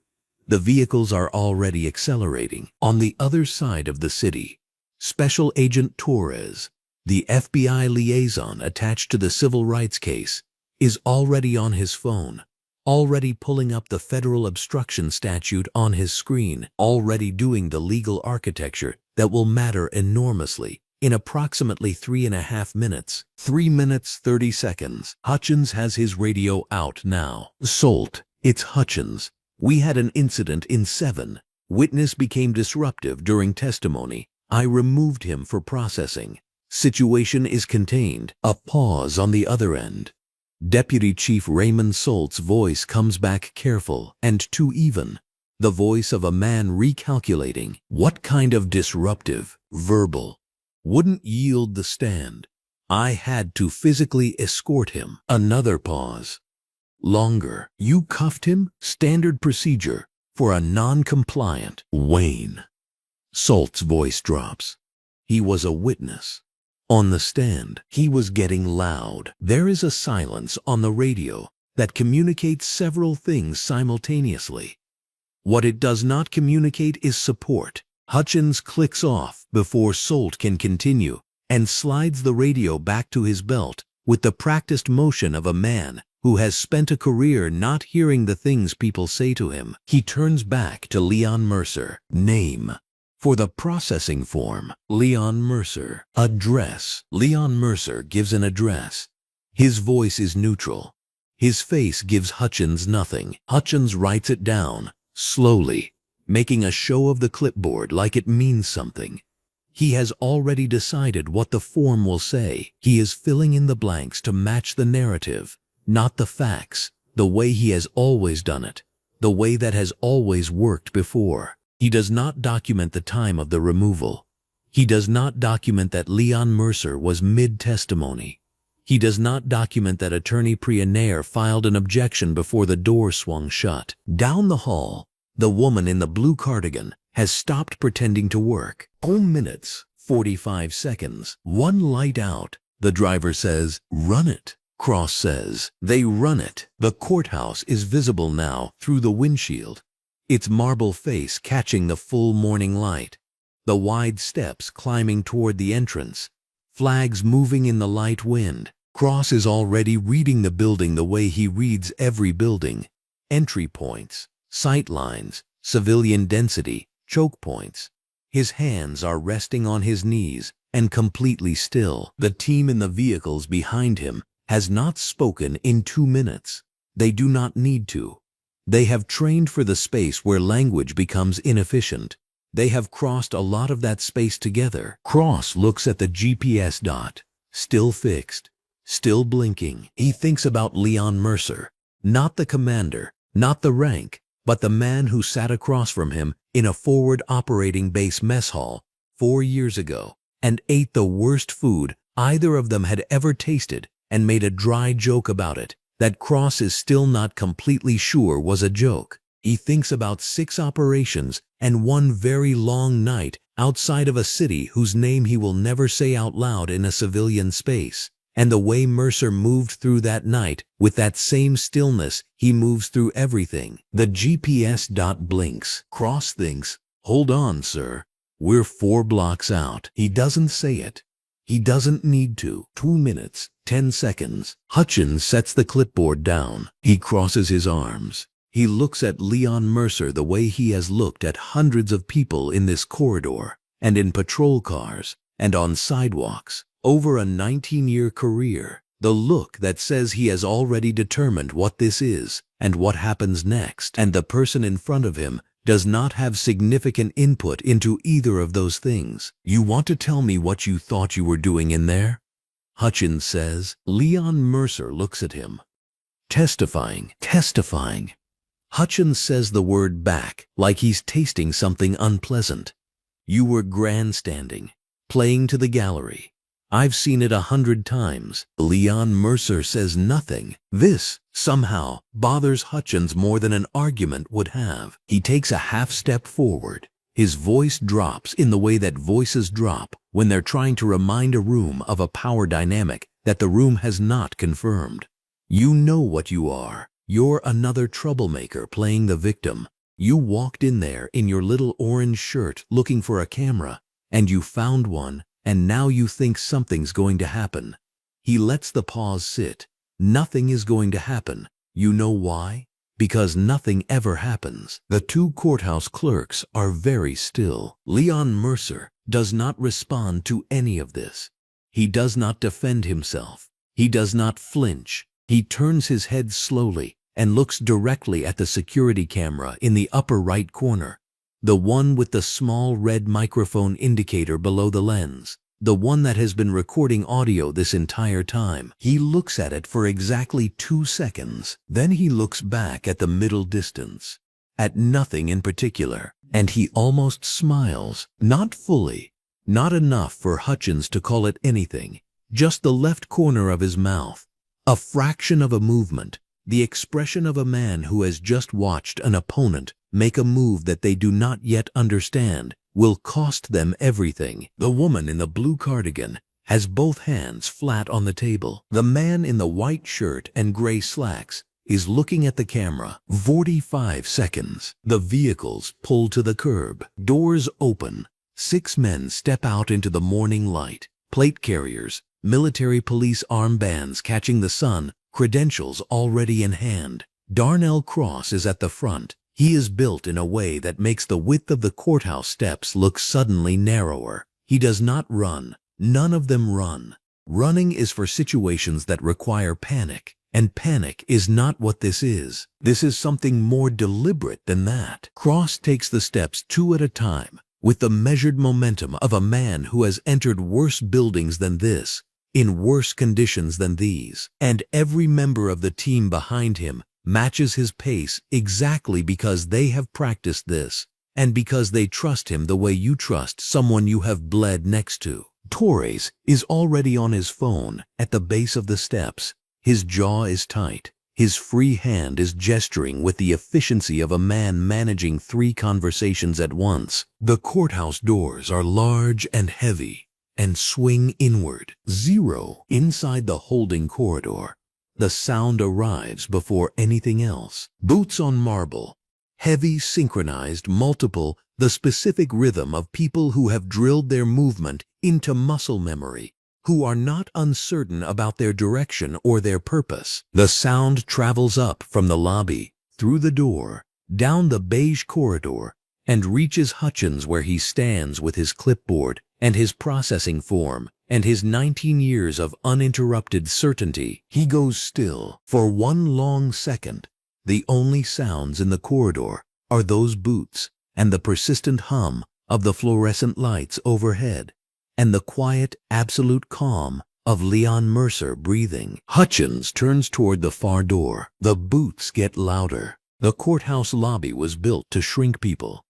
The vehicles are already accelerating. On the other side of the city, Special Agent Torres, the FBI liaison attached to the civil rights case, is already on his phone, already pulling up the federal obstruction statute on his screen, already doing the legal architecture that will matter enormously in approximately 3.5 minutes. 3 minutes 30 seconds. Hutchins has his radio out now. Solt, it's Hutchins. We had an incident in 7. Witness became disruptive during testimony. I removed him for processing. Situation is contained. A pause on the other end. Deputy Chief Raymond Salt's voice comes back careful and too even. The voice of a man recalculating what kind of disruptive, verbal, wouldn't yield the stand. I had to physically escort him. Another pause. Longer. You cuffed him? Standard procedure for a non-compliant. Wayne. Salt's voice drops. He was a witness. On the stand, he was getting loud. There is a silence on the radio that communicates several things simultaneously. What it does not communicate is support. Hutchins clicks off before Salt can continue and slides the radio back to his belt with the practiced motion of a man who has spent a career not hearing the things people say to him. He turns back to Leon Mercer. Name. For the processing form, Leon Mercer. Address. Leon Mercer gives an address. His voice is neutral. His face gives Hutchins nothing. Hutchins writes it down, slowly, making a show of the clipboard like it means something. He has already decided what the form will say. He is filling in the blanks to match the narrative, not the facts, the way he has always done it, the way that has always worked before. He does not document the time of the removal. He does not document that Leon Mercer was mid-testimony. He does not document that Attorney Prienaire filed an objection before the door swung shut. Down the hall, the woman in the blue cardigan has stopped pretending to work. 2 minutes, 45 seconds. One light out. The driver says, "Run it." Cross says, "They run it." The courthouse is visible now through the windshield, its marble face catching the full morning light. The wide steps climbing toward the entrance. Flags moving in the light wind. Cross is already reading the building the way he reads every building. Entry points, sight lines, civilian density, choke points. His hands are resting on his knees and completely still. The team in the vehicles behind him has not spoken in 2 minutes. They do not need to. They have trained for the space where language becomes inefficient. They have crossed a lot of that space together. Cross looks at the GPS dot, still fixed, still blinking. He thinks about Leon Mercer, not the commander, not the rank, but the man who sat across from him in a forward operating base mess hall 4 years ago and ate the worst food either of them had ever tasted and made a dry joke about it that Cross is still not completely sure was a joke. He thinks about 6 operations and 1 very long night outside of a city whose name he will never say out loud in a civilian space, and the way Mercer moved through that night with that same stillness he moves through everything. The GPS dot blinks. Cross thinks, "Hold on, sir. We're 4 blocks out." He doesn't say it. He doesn't need to. 2 minutes, 10 seconds. Hutchins sets the clipboard down. He crosses his arms. He looks at Leon Mercer the way he has looked at hundreds of people in this corridor and in patrol cars and on sidewalks over a 19-year career. The look that says he has already determined what this is and what happens next, and the person in front of him does not have significant input into either of those things. "You want to tell me what you thought you were doing in there?" Hutchins says. Leon Mercer looks at him. Testifying. Hutchins says the word back like he's tasting something unpleasant. "You were grandstanding, playing to the gallery. I've seen it 100 times. Leon Mercer says nothing. This, somehow, bothers Hutchins more than an argument would have. He takes a half step forward. His voice drops in the way that voices drop when they're trying to remind a room of a power dynamic that the room has not confirmed. "You know what you are. You're another troublemaker playing the victim. You walked in there in your little orange shirt looking for a camera, and you found one, and now you think something's going to happen." He lets the pause sit. Nothing is going to happen. You know why? Because nothing ever happens. The 2 courthouse clerks are very still. Leon Mercer does not respond to any of this. He does not defend himself. He does not flinch. He turns his head slowly and looks directly at the security camera in the upper right corner, the one with the small red microphone indicator below the lens. the one that has been recording audio this entire time. He looks at it for exactly 2 seconds. Then he looks back at the middle distance, at nothing in particular, and he almost smiles. Not fully, not enough for Hutchins to call it anything, just the left corner of his mouth. A fraction of a movement, the expression of a man who has just watched an opponent make a move that they do not yet understand, will cost them everything. The woman in the blue cardigan has both hands flat on the table. The man in the white shirt and gray slacks is looking at the camera. 45 seconds. The vehicles pull to the curb. Doors open. 6 men step out into the morning light. Plate carriers, military police armbands catching the sun, credentials already in hand. Darnell Cross is at the front. He is built in a way that makes the width of the courthouse steps look suddenly narrower. He does not run. None of them run. Running is for situations that require panic, and panic is not what this is. This is something more deliberate than that. Cross takes the steps 2 at a time, with the measured momentum of a man who has entered worse buildings than this, in worse conditions than these, and every member of the team behind him matches his pace exactly because they have practiced this, and because they trust him the way you trust someone you have bled next to. Torres is already on his phone at the base of the steps. His jaw is tight. His free hand is gesturing with the efficiency of a man managing 3 conversations at once. The courthouse doors are large and heavy and swing inward. 0 inside the holding corridor. The sound arrives before anything else. Boots on marble. Heavy, synchronized, multiple, the specific rhythm of people who have drilled their movement into muscle memory, who are not uncertain about their direction or their purpose. The sound travels up from the lobby, through the door, down the beige corridor, and reaches Hutchins where he stands with his clipboard and his processing form and his 19 years of uninterrupted certainty. He goes still. For 1 long second, the only sounds in the corridor are those boots and the persistent hum of the fluorescent lights overhead, and the quiet, absolute calm of Leon Mercer breathing. Hutchins turns toward the far door. The boots get louder. The courthouse lobby was built to shrink people.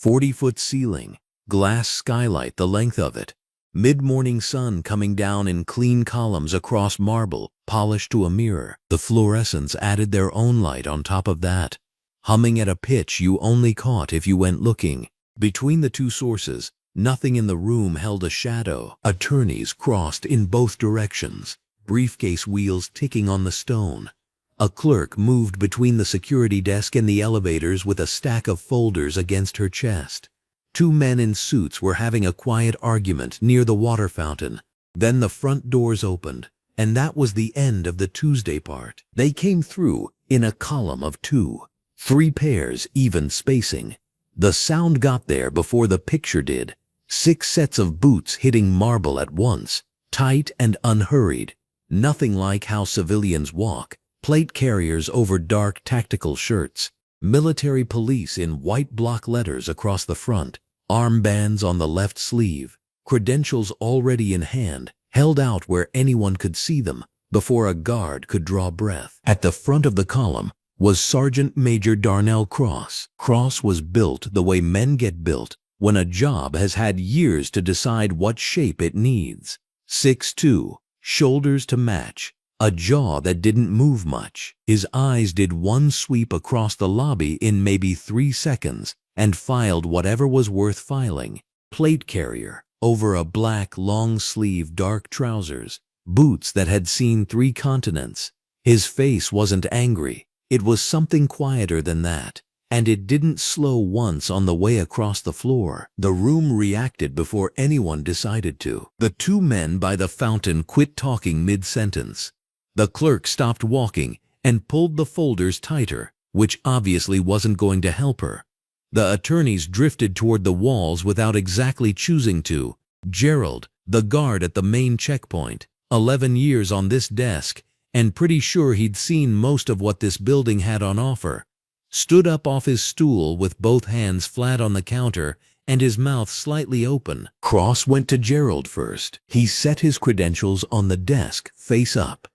40-foot ceiling, glass skylight the length of it, mid-morning sun coming down in clean columns across marble, polished to a mirror. The fluorescents added their own light on top of that, humming at a pitch you only caught if you went looking. Between the 2 sources, nothing in the room held a shadow. Attorneys crossed in both directions, briefcase wheels ticking on the stone. A clerk moved between the security desk and the elevators with a stack of folders against her chest. 2 men in suits were having a quiet argument near the water fountain. Then the front doors opened, and that was the end of the Tuesday part. They came through in a column of 2, 3 pairs, even spacing. The sound got there before the picture did. 6 sets of boots hitting marble at once, tight and unhurried, nothing like how civilians walk. Plate carriers over dark tactical shirts, military police in white block letters across the front, armbands on the left sleeve, credentials already in hand, held out where anyone could see them before a guard could draw breath. At the front of the column was Sergeant Major Darnell Cross. Cross was built the way men get built when a job has had years to decide what shape it needs. 6'2", shoulders to match, a jaw that didn't move much. His eyes did one sweep across the lobby in maybe 3 seconds and filed whatever was worth filing. Plate carrier over a black long-sleeve dark trousers, boots that had seen 3 continents. His face wasn't angry. It was something quieter than that, and it didn't slow once on the way across the floor. The room reacted before anyone decided to. The 2 men by the fountain quit talking mid-sentence. The clerk stopped walking and pulled the folders tighter, which obviously wasn't going to help her. The attorneys drifted toward the walls without exactly choosing to. Gerald, the guard at the main checkpoint, 11 years on this desk, and pretty sure he'd seen most of what this building had on offer, stood up off his stool with both hands flat on the counter and his mouth slightly open. Cross went to Gerald first. He set his credentials on the desk, face up.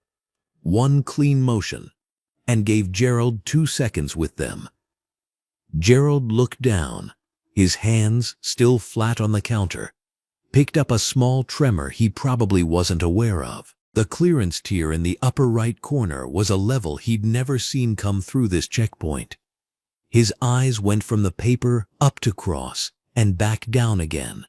One clean motion, and gave Gerald 2 seconds with them. Gerald looked down, his hands still flat on the counter, picked up a small tremor he probably wasn't aware of. The clearance tier in the upper right corner was a level he'd never seen come through this checkpoint. His eyes went from the paper up to Cross and back down again.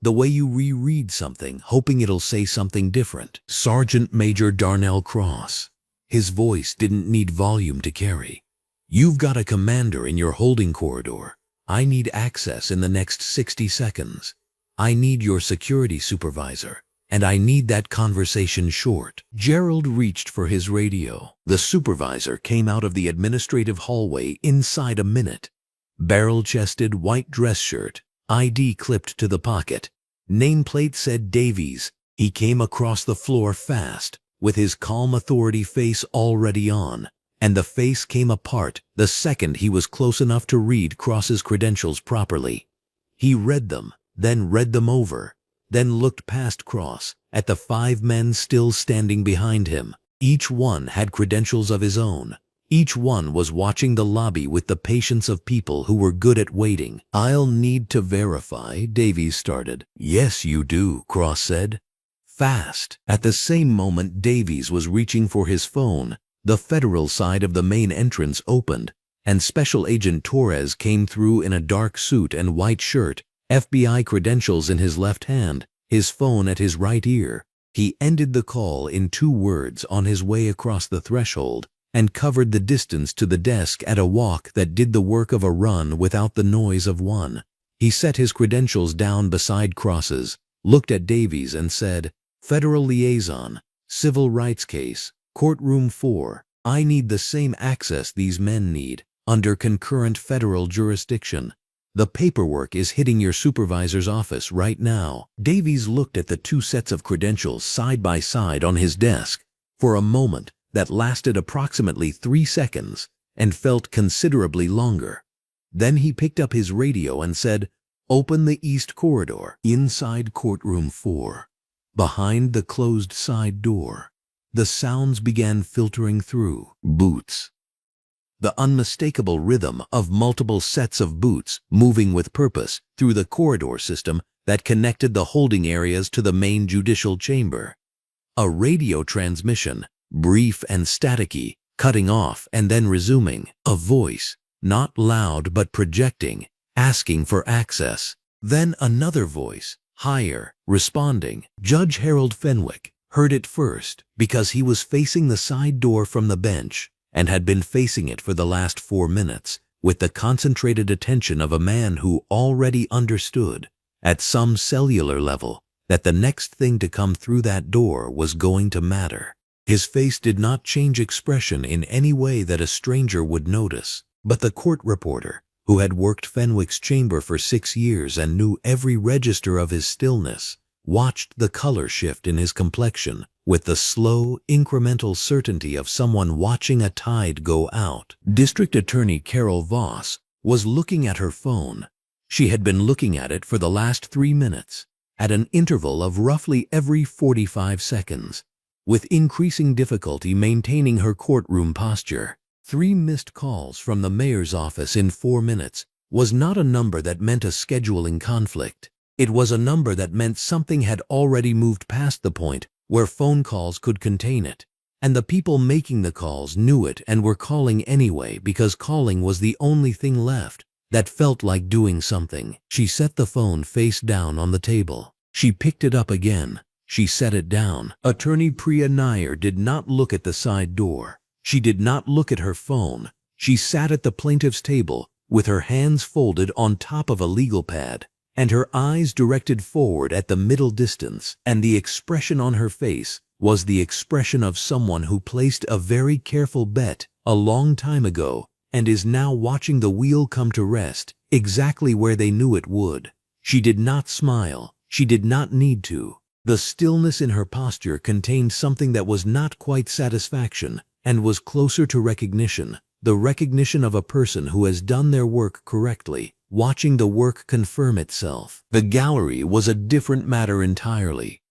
The way you reread something, hoping it'll say something different. Sergeant Major Darnell Cross. His voice didn't need volume to carry. You've got a commander in your holding corridor. I need access in the next 60 seconds. I need your security supervisor, and I need that conversation short. Gerald reached for his radio. The supervisor came out of the administrative hallway inside a minute. Barrel-chested white dress shirt, ID clipped to the pocket. Nameplate said Davies. He came across the floor fast, with his calm authority face already on, and the face came apart the second he was close enough to read Cross's credentials properly. He read them, then read them over, then looked past Cross at the 5 men still standing behind him. Each one had credentials of his own. Each one was watching the lobby with the patience of people who were good at waiting. I'll need to verify, Davies started. Yes, you do, Cross said. Fast. At the same moment Davies was reaching for his phone, the federal side of the main entrance opened, and Special Agent Torres came through in a dark suit and white shirt, FBI credentials in his left hand, his phone at his right ear. He ended the call in 2 words on his way across the threshold, and covered the distance to the desk at a walk that did the work of a run without the noise of one. He set his credentials down beside Cross's, looked at Davies and said, Federal Liaison, Civil Rights Case, Courtroom 4. I need the same access these men need, under concurrent federal jurisdiction. The paperwork is hitting your supervisor's office right now. Davies looked at the 2 sets of credentials side by side on his desk for a moment that lasted approximately 3 seconds and felt considerably longer. Then he picked up his radio and said, Open the east corridor, inside courtroom 4. Behind the closed side door. The sounds began filtering through. Boots. The unmistakable rhythm of multiple sets of boots moving with purpose through the corridor system that connected the holding areas to the main judicial chamber. A radio transmission, brief and staticky, cutting off and then resuming. A voice, not loud but projecting, asking for access. Then another voice, higher, responding. Judge Harold Fenwick heard it first because he was facing the side door from the bench and had been facing it for the last 4 minutes with the concentrated attention of a man who already understood, at some cellular level, that the next thing to come through that door was going to matter. His face did not change expression in any way that a stranger would notice, but the court reporter, who had worked Fenwick's chamber for 6 years and knew every register of his stillness, watched the color shift in his complexion with the slow, incremental certainty of someone watching a tide go out. District Attorney Carol Voss was looking at her phone. She had been looking at it for the last 3 minutes, at an interval of roughly every 45 seconds, with increasing difficulty maintaining her courtroom posture. 3 missed calls from the mayor's office in 4 minutes was not a number that meant a scheduling conflict. It was a number that meant something had already moved past the point where phone calls could contain it, and the people making the calls knew it and were calling anyway because calling was the only thing left that felt like doing something. She set the phone face down on the table. She picked it up again. She set it down. Attorney Priya Nair did not look at the side door. She did not look at her phone. She sat at the plaintiff's table with her hands folded on top of a legal pad and her eyes directed forward at the middle distance, and the expression on her face was the expression of someone who placed a very careful bet a long time ago and is now watching the wheel come to rest exactly where they knew it would. She did not smile. She did not need to. The stillness in her posture contained something that was not quite satisfaction and was closer to recognition. the recognition of a person who has done their work correctly, watching the work confirm itself. The gallery was a different matter entirely.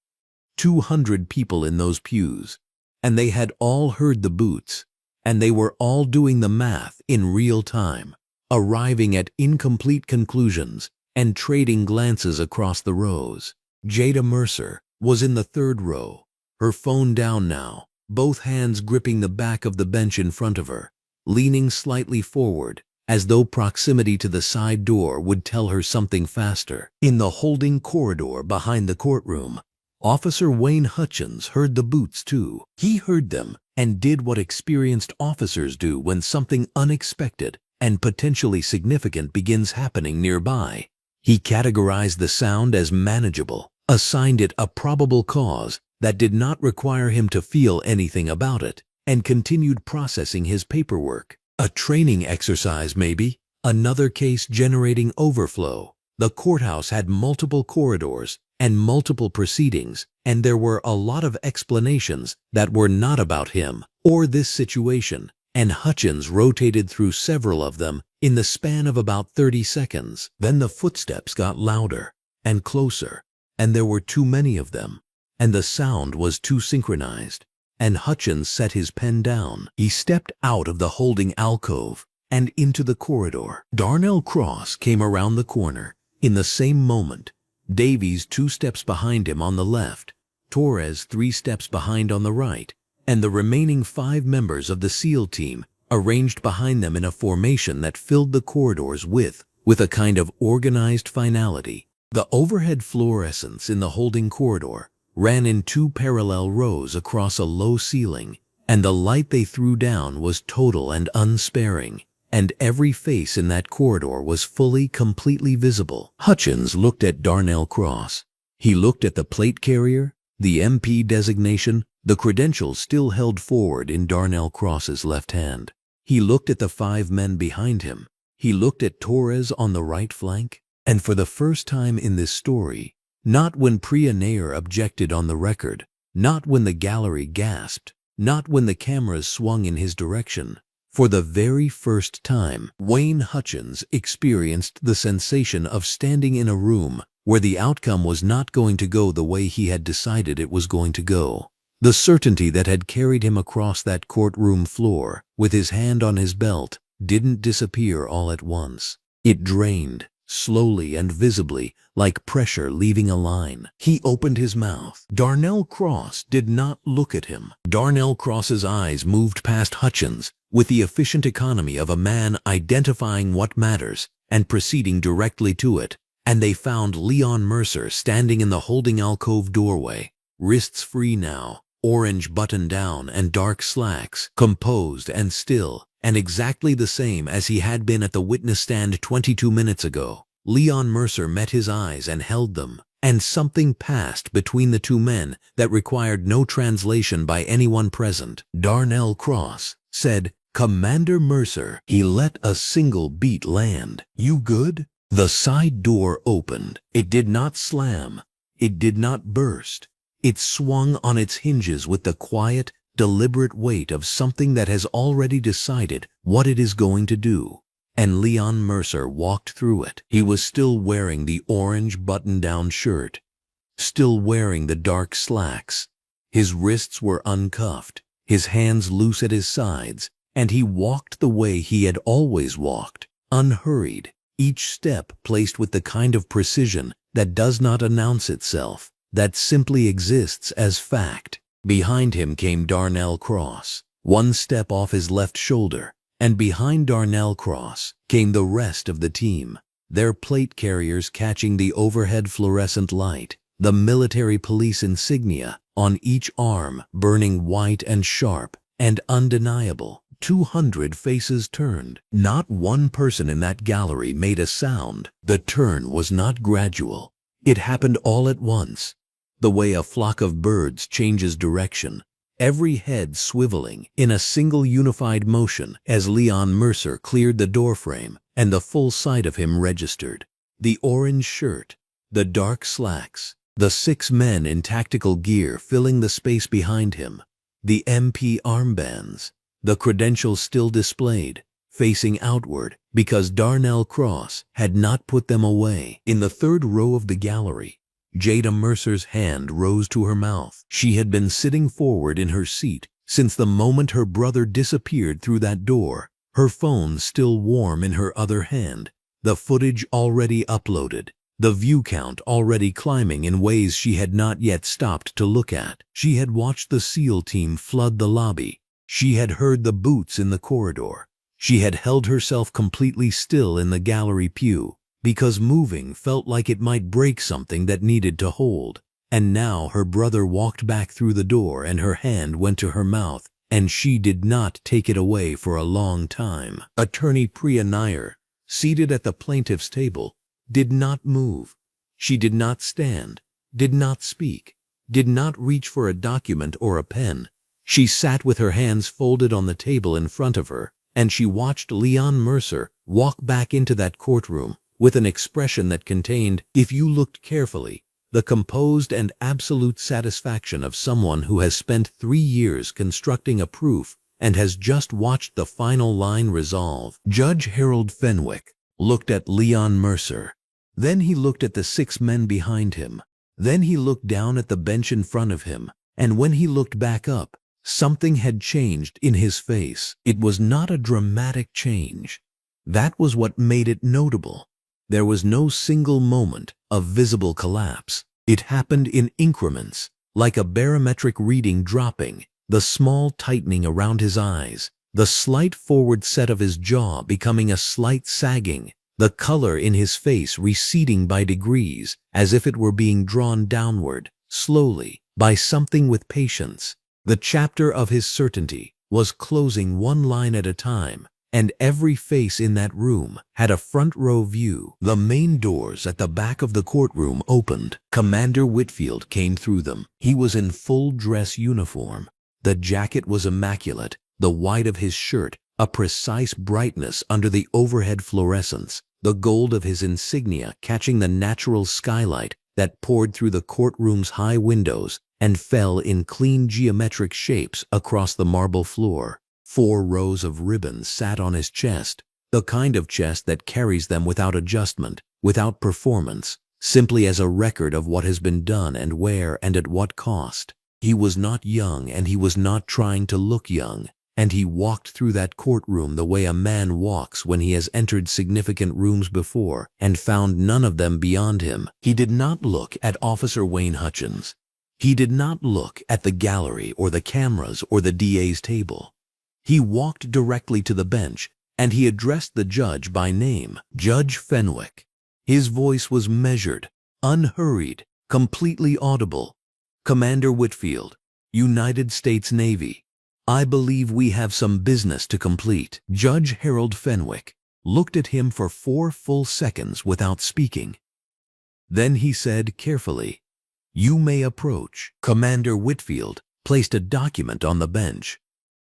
200 people in those pews, and they had all heard the boots, and they were all doing the math in real time, arriving at incomplete conclusions and trading glances across the rows. Jada Mercer was in the third row, her phone down now, both hands gripping the back of the bench in front of her, leaning slightly forward, as though proximity to the side door would tell her something faster. In the holding corridor behind the courtroom, Officer Wayne Hutchins heard the boots too. He heard them and did what experienced officers do when something unexpected and potentially significant begins happening nearby. He categorized the sound as manageable, assigned it a probable cause that did not require him to feel anything about it, and continued processing his paperwork. A training exercise maybe, another case generating overflow. The courthouse had multiple corridors and multiple proceedings, and there were a lot of explanations that were not about him or this situation, and Hutchins rotated through several of them in the span of about 30 seconds. Then the footsteps got louder and closer, and there were too many of them, and the sound was too synchronized, and Hutchins set his pen down. He stepped out of the holding alcove and into the corridor. Darnell Cross came around the corner. In the same moment, Davies 2 steps behind him on the left, Torres 3 steps behind on the right, and the remaining 5 members of the SEAL team arranged behind them in a formation that filled the corridors with a kind of organized finality. The overhead fluorescents in the holding corridor ran in 2 parallel rows across a low ceiling, and the light they threw down was total and unsparing, and every face in that corridor was fully, completely visible. Hutchins looked at Darnell Cross. He looked at the plate carrier, the MP designation, the credentials still held forward in Darnell Cross's left hand. He looked at the 5 men behind him. He looked at Torres on the right flank, and for the first time in this story, not when Priya Nair objected on the record, not when the gallery gasped, not when the cameras swung in his direction, for the very first time, Wayne Hutchins experienced the sensation of standing in a room where the outcome was not going to go the way he had decided it was going to go. The certainty that had carried him across that courtroom floor with his hand on his belt didn't disappear all at once. It drained, slowly and visibly, like pressure leaving a line. He opened his mouth. Darnell Cross did not look at him. Darnell Cross's eyes moved past Hutchins with the efficient economy of a man identifying what matters and proceeding directly to it, and they found Leon Mercer standing in the holding alcove doorway, wrists free now, orange button down and dark slacks, composed and still, and exactly the same as he had been at the witness stand 22 minutes ago. Leon Mercer met his eyes and held them, and something passed between the 2 men that required no translation by anyone present. Darnell Cross said, "Commander Mercer." He let a single beat land. "You good?" The side door opened. It did not slam. It did not burst. It swung on its hinges with the quiet, deliberate weight of something that has already decided what it is going to do. And Leon Mercer walked through it. He was still wearing the orange button-down shirt, still wearing the dark slacks. His wrists were uncuffed, his hands loose at his sides, and he walked the way he had always walked, unhurried, each step placed with the kind of precision that does not announce itself, that simply exists as fact. Behind him came Darnell Cross, 1 step off his left shoulder, and behind Darnell Cross came the rest of the team, their plate carriers catching the overhead fluorescent light, the military police insignia on each arm burning white and sharp and undeniable. 200 faces turned. Not one person in that gallery made a sound. The turn was not gradual. It happened all at once, the way a flock of birds changes direction, every head swiveling in a single unified motion as Leon Mercer cleared the doorframe and the full sight of him registered. The orange shirt, the dark slacks, the 6 men in tactical gear filling the space behind him, the MP armbands, the credentials still displayed, facing outward, because Darnell Cross had not put them away. In the third row of the gallery, Jada Mercer's hand rose to her mouth. She had been sitting forward in her seat since the moment her brother disappeared through that door, her phone still warm in her other hand, the footage already uploaded, the view count already climbing in ways she had not yet stopped to look at. She had watched the SEAL team flood the lobby. She had heard the boots in the corridor. She had held herself completely still in the gallery pew, because moving felt like it might break something that needed to hold. And now her brother walked back through the door and her hand went to her mouth, and she did not take it away for a long time. Attorney Priya Nair, seated at the plaintiff's table, did not move. She did not stand, did not speak, did not reach for a document or a pen. She sat with her hands folded on the table in front of her, and she watched Leon Mercer walk back into that courtroom with an expression that contained, if you looked carefully, the composed and absolute satisfaction of someone who has spent 3 years constructing a proof and has just watched the final line resolve. Judge Harold Fenwick looked at Leon Mercer. Then he looked at the 6 men behind him. Then he looked down at the bench in front of him, and when he looked back up, something had changed in his face. It was not a dramatic change. That was what made it notable. There was no single moment of visible collapse. It happened in increments, like a barometric reading dropping, the small tightening around his eyes, the slight forward set of his jaw becoming a slight sagging, the color in his face receding by degrees, as if it were being drawn downward, slowly, by something with patience. The chapter of his certainty was closing one line at a time, and every face in that room had a front row view. The main doors at the back of the courtroom opened. Commander Whitfield came through them. He was in full dress uniform. The jacket was immaculate, the white of his shirt a precise brightness under the overhead fluorescence, the gold of his insignia catching the natural skylight that poured through the courtroom's high windows and fell in clean geometric shapes across the marble floor. 4 rows of ribbons sat on his chest, the kind of chest that carries them without adjustment, without performance, simply as a record of what has been done and where and at what cost. He was not young and he was not trying to look young, and he walked through that courtroom the way a man walks when he has entered significant rooms before and found none of them beyond him. He did not look at Officer Wayne Hutchins. He did not look at the gallery or the cameras or the DA's table. He walked directly to the bench, and he addressed the judge by name, Judge Fenwick. His voice was measured, unhurried, completely audible. Commander Whitfield, United States Navy, I believe we have some business to complete. Judge Harold Fenwick looked at him for 4 full seconds without speaking. Then he said carefully, "You may approach." Commander Whitfield placed a document on the bench.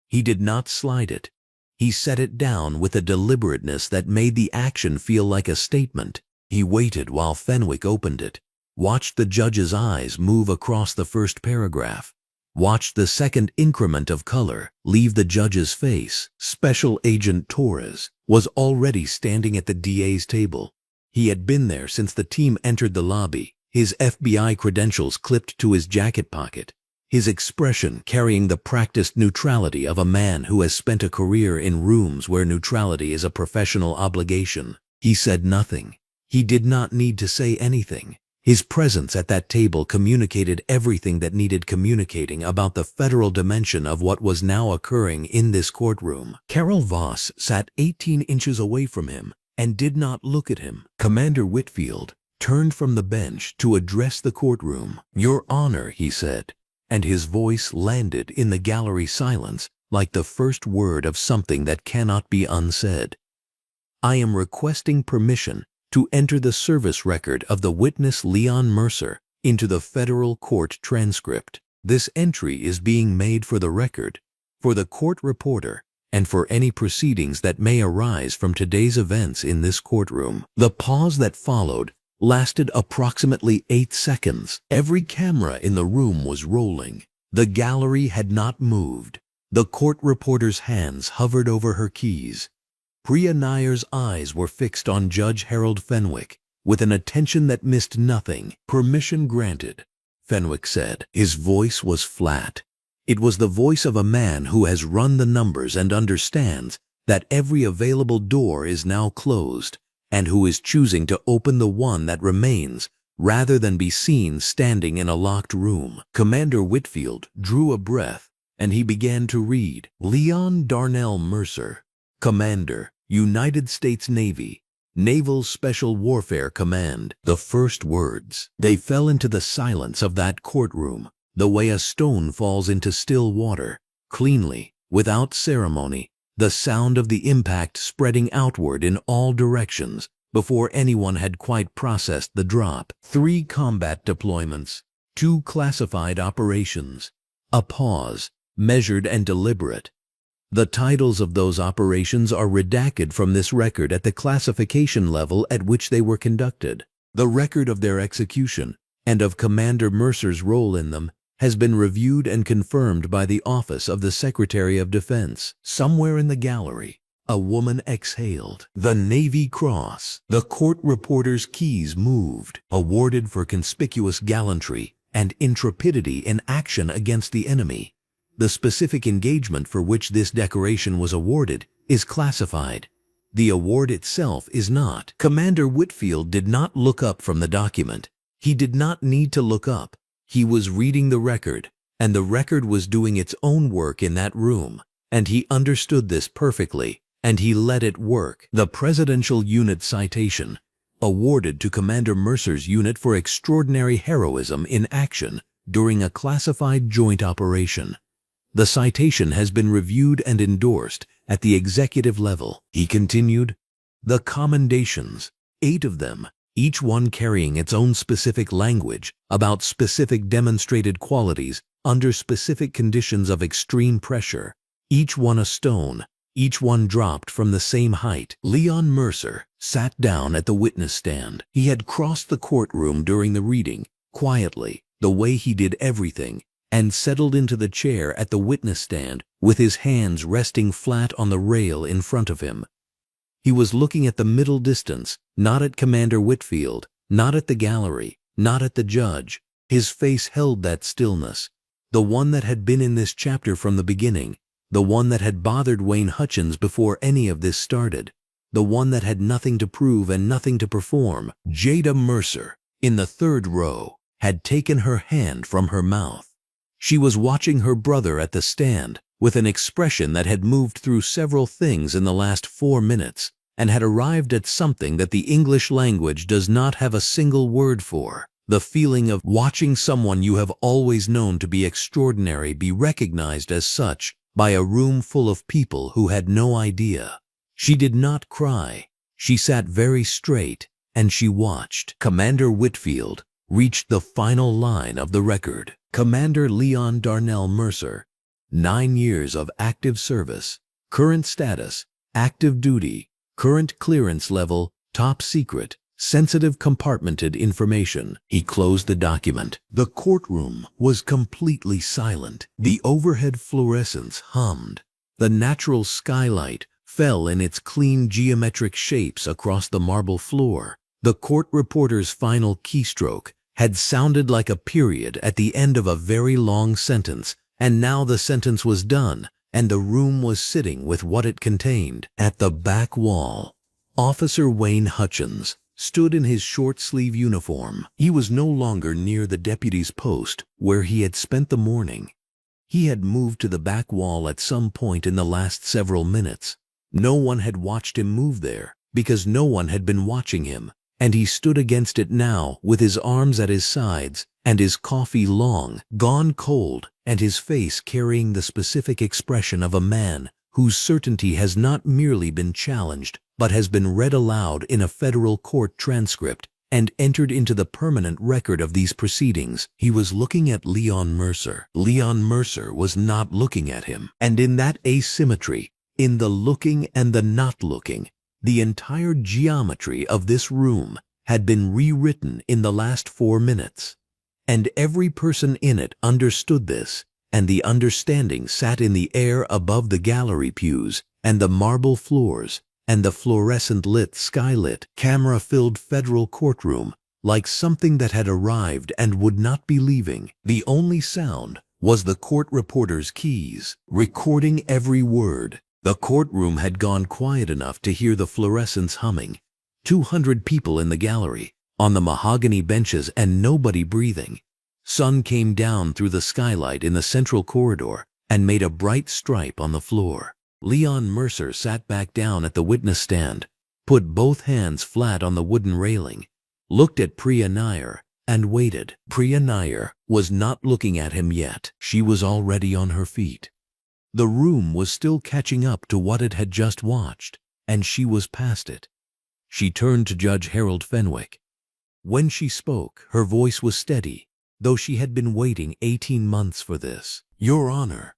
He did not slide it. He set it down with a deliberateness that made the action feel like a statement. He waited while Fenwick opened it, watched the judge's eyes move across the first paragraph, watched the second increment of color leave the judge's face. Special Agent Torres was already standing at the DA's table. He had been there since the team entered the lobby, his FBI credentials clipped to his jacket pocket, his expression carrying the practiced neutrality of a man who has spent a career in rooms where neutrality is a professional obligation. He said nothing. He did not need to say anything. His presence at that table communicated everything that needed communicating about the federal dimension of what was now occurring in this courtroom. Carol Voss sat 18 inches away from him and did not look at him. Commander Whitfield turned from the bench to address the courtroom. "Your Honor," he said, and his voice landed in the gallery silence like the first word of something that cannot be unsaid. "I am requesting permission to enter the service record of the witness Leon Mercer into the federal court transcript. This entry is being made for the record, for the court reporter, and for any proceedings that may arise from today's events in this courtroom." The pause that followed lasted approximately 8 seconds. Every camera in the room was rolling. The gallery had not moved. The court reporter's hands hovered over her keys. Priya Nair's eyes were fixed on Judge Harold Fenwick with an attention that missed nothing. "Permission granted," Fenwick said. His voice was flat. It was the voice of a man who has run the numbers and understands that every available door is now closed, and who is choosing to open the one that remains rather than be seen standing in a locked room. Commander Whitfield drew a breath, and he began to read. "Leon Darnell Mercer, Commander, United States Navy, Naval Special Warfare Command." The first words. They fell into the silence of that courtroom, the way a stone falls into still water, cleanly, without ceremony, the sound of the impact spreading outward in all directions before anyone had quite processed the drop. 3 combat deployments, 2 classified operations, a pause, measured and deliberate. The titles of those operations are redacted from this record at the classification level at which they were conducted. The record of their execution, and of Commander Mercer's role in them, has been reviewed and confirmed by the Office of the Secretary of Defense. Somewhere in the gallery, a woman exhaled. The Navy Cross. The court reporter's keys moved, awarded for conspicuous gallantry and intrepidity in action against the enemy. The specific engagement for which this decoration was awarded is classified. The award itself is not. Commander Whitfield did not look up from the document. He did not need to look up. He was reading the record, and the record was doing its own work in that room, and he understood this perfectly, and he let it work. The Presidential Unit Citation, awarded to Commander Mercer's unit for extraordinary heroism in action during a classified joint operation. The citation has been reviewed and endorsed at the executive level. He continued, "The commendations, 8 of them, each one carrying its own specific language about specific demonstrated qualities under specific conditions of extreme pressure, each one a stone, each one dropped from the same height." Leon Mercer sat down at the witness stand. He had crossed the courtroom during the reading, quietly, the way he did everything, and settled into the chair at the witness stand with his hands resting flat on the rail in front of him. He was looking at the middle distance, not at Commander Whitfield, not at the gallery, not at the judge. His face held that stillness, the one that had been in this chapter from the beginning, the one that had bothered Wayne Hutchins before any of this started, the one that had nothing to prove and nothing to perform. Jada Mercer, in the 3rd row, had taken her hand from her mouth. She was watching her brother at the stand with an expression that had moved through several things in the last 4 minutes and had arrived at something that the English language does not have a single word for. The feeling of watching someone you have always known to be extraordinary be recognized as such by a room full of people who had no idea. She did not cry. She sat very straight, and she watched. Commander Whitfield reached the final line of the record. Commander Leon Darnell Mercer, 9 years of active service, current status, active duty, current clearance level, top secret, sensitive compartmented information. He closed the document. The courtroom was completely silent. The overhead fluorescence hummed. The natural skylight fell in its clean geometric shapes across the marble floor. The court reporter's final keystroke had sounded like a period at the end of a very long sentence, and now the sentence was done, and the room was sitting with what it contained. At the back wall, Officer Wayne Hutchins stood in his short-sleeve uniform. He was no longer near the deputy's post where he had spent the morning. He had moved to the back wall at some point in the last several minutes. No one had watched him move there, because no one had been watching him, and he stood against it now with his arms at his sides and his coffee long gone cold and his face carrying the specific expression of a man whose certainty has not merely been challenged but has been read aloud in a federal court transcript and entered into the permanent record of these proceedings. He was looking at Leon Mercer. Leon Mercer was not looking at him. And in that asymmetry, in the looking and the not looking, the entire geometry of this room had been rewritten in the last 4 minutes. And every person in it understood this, and the understanding sat in the air above the gallery pews and the marble floors and the fluorescent-lit, skylit, camera-filled federal courtroom like something that had arrived and would not be leaving. The only sound was the court reporter's keys, recording every word. The courtroom had gone quiet enough to hear the fluorescents humming. 200 people in the gallery, on the mahogany benches, and nobody breathing. Sun came down through the skylight in the central corridor and made a bright stripe on the floor. Leon Mercer sat back down at the witness stand, put both hands flat on the wooden railing, looked at Priya Nair, and waited. Priya Nair was not looking at him yet. She was already on her feet. The room was still catching up to what it had just watched, and she was past it. She turned to Judge Harold Fenwick. When she spoke, her voice was steady, though she had been waiting 18 months for this. Your Honor,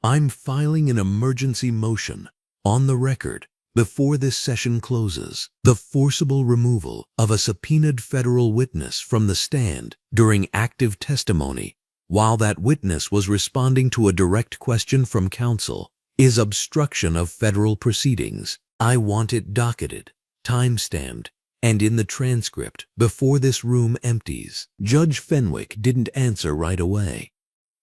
I'm filing an emergency motion, on the record, before this session closes, the forcible removal of a subpoenaed federal witness from the stand during active testimony while that witness was responding to a direct question from counsel is obstruction of federal proceedings. I want it docketed, time-stamped, and in the transcript before this room empties. Judge Fenwick didn't answer right away.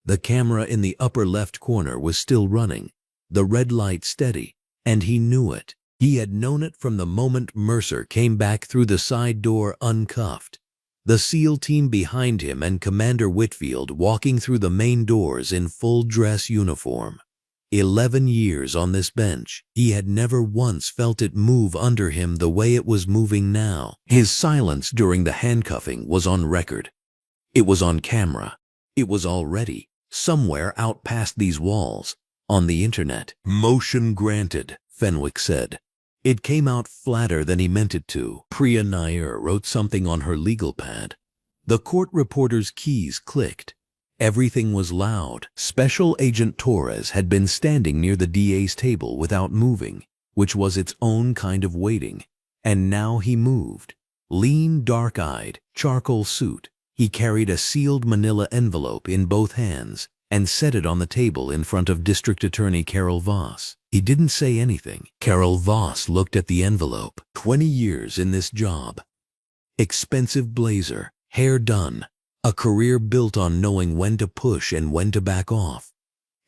The camera in the upper left corner was still running, the red light steady, and he knew it. He had known it from the moment Mercer came back through the side door uncuffed. The SEAL team behind him and Commander Whitfield walking through the main doors in full dress uniform. 11 years on this bench, he had never once felt it move under him the way it was moving now. His silence during the handcuffing was on record. It was on camera. It was already, somewhere out past these walls, on the internet. Motion granted, Fenwick said. It came out flatter than he meant it to. Priya Nair wrote something on her legal pad. The court reporter's keys clicked. Everything was loud. Special Agent Torres had been standing near the DA's table without moving, which was its own kind of waiting. And now he moved. Lean, dark-eyed, charcoal suit, he carried a sealed manila envelope in both hands and set it on the table in front of District Attorney Carol Voss. He didn't say anything. Carol Voss looked at the envelope. 20 years in this job. Expensive blazer, hair done. A career built on knowing when to push and when to back off.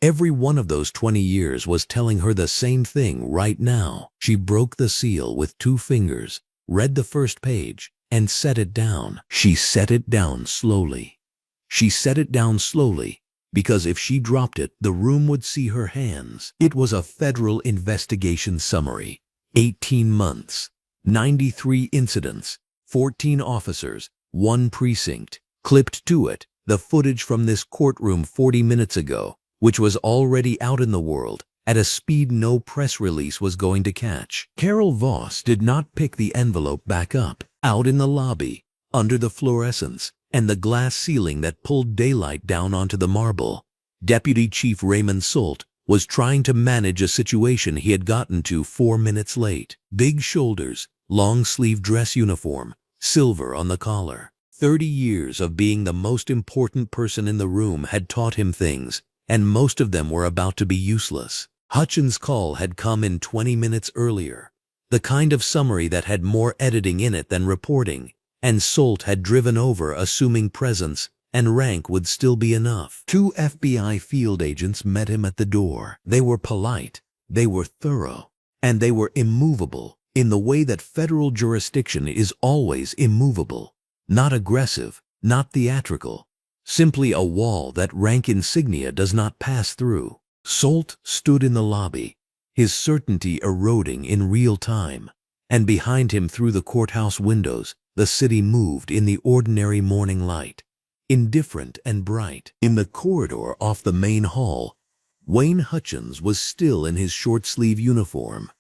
Every one of those 20 years was telling her the same thing right now. She broke the seal with 2 fingers, read the first page, and set it down. She set it down slowly. She set it down slowly because if she dropped it, the room would see her hands. It was a federal investigation summary. 18 months, 93 incidents, 14 officers, 1 precinct. Clipped to it, the footage from this courtroom 40 minutes ago, which was already out in the world, at a speed no press release was going to catch. Carol Voss did not pick the envelope back up. Out in the lobby, under the fluorescents, and the glass ceiling that pulled daylight down onto the marble, Deputy Chief Raymond Solt was trying to manage a situation he had gotten to 4 minutes late. Big shoulders, long-sleeve dress uniform, silver on the collar. 30 years of being the most important person in the room had taught him things, and most of them were about to be useless. Hutchins' call had come in 20 minutes earlier, the kind of summary that had more editing in it than reporting, and Solt had driven over assuming presence and rank would still be enough. 2 FBI field agents met him at the door. They were polite, they were thorough, and they were immovable in the way that federal jurisdiction is always immovable. Not aggressive, not theatrical, simply a wall that rank insignia does not pass through. Solt stood in the lobby, his certainty eroding in real time, and behind him through the courthouse windows, the city moved in the ordinary morning light, indifferent and bright. In the corridor off the main hall, Wayne Hutchins was still in his short-sleeve uniform.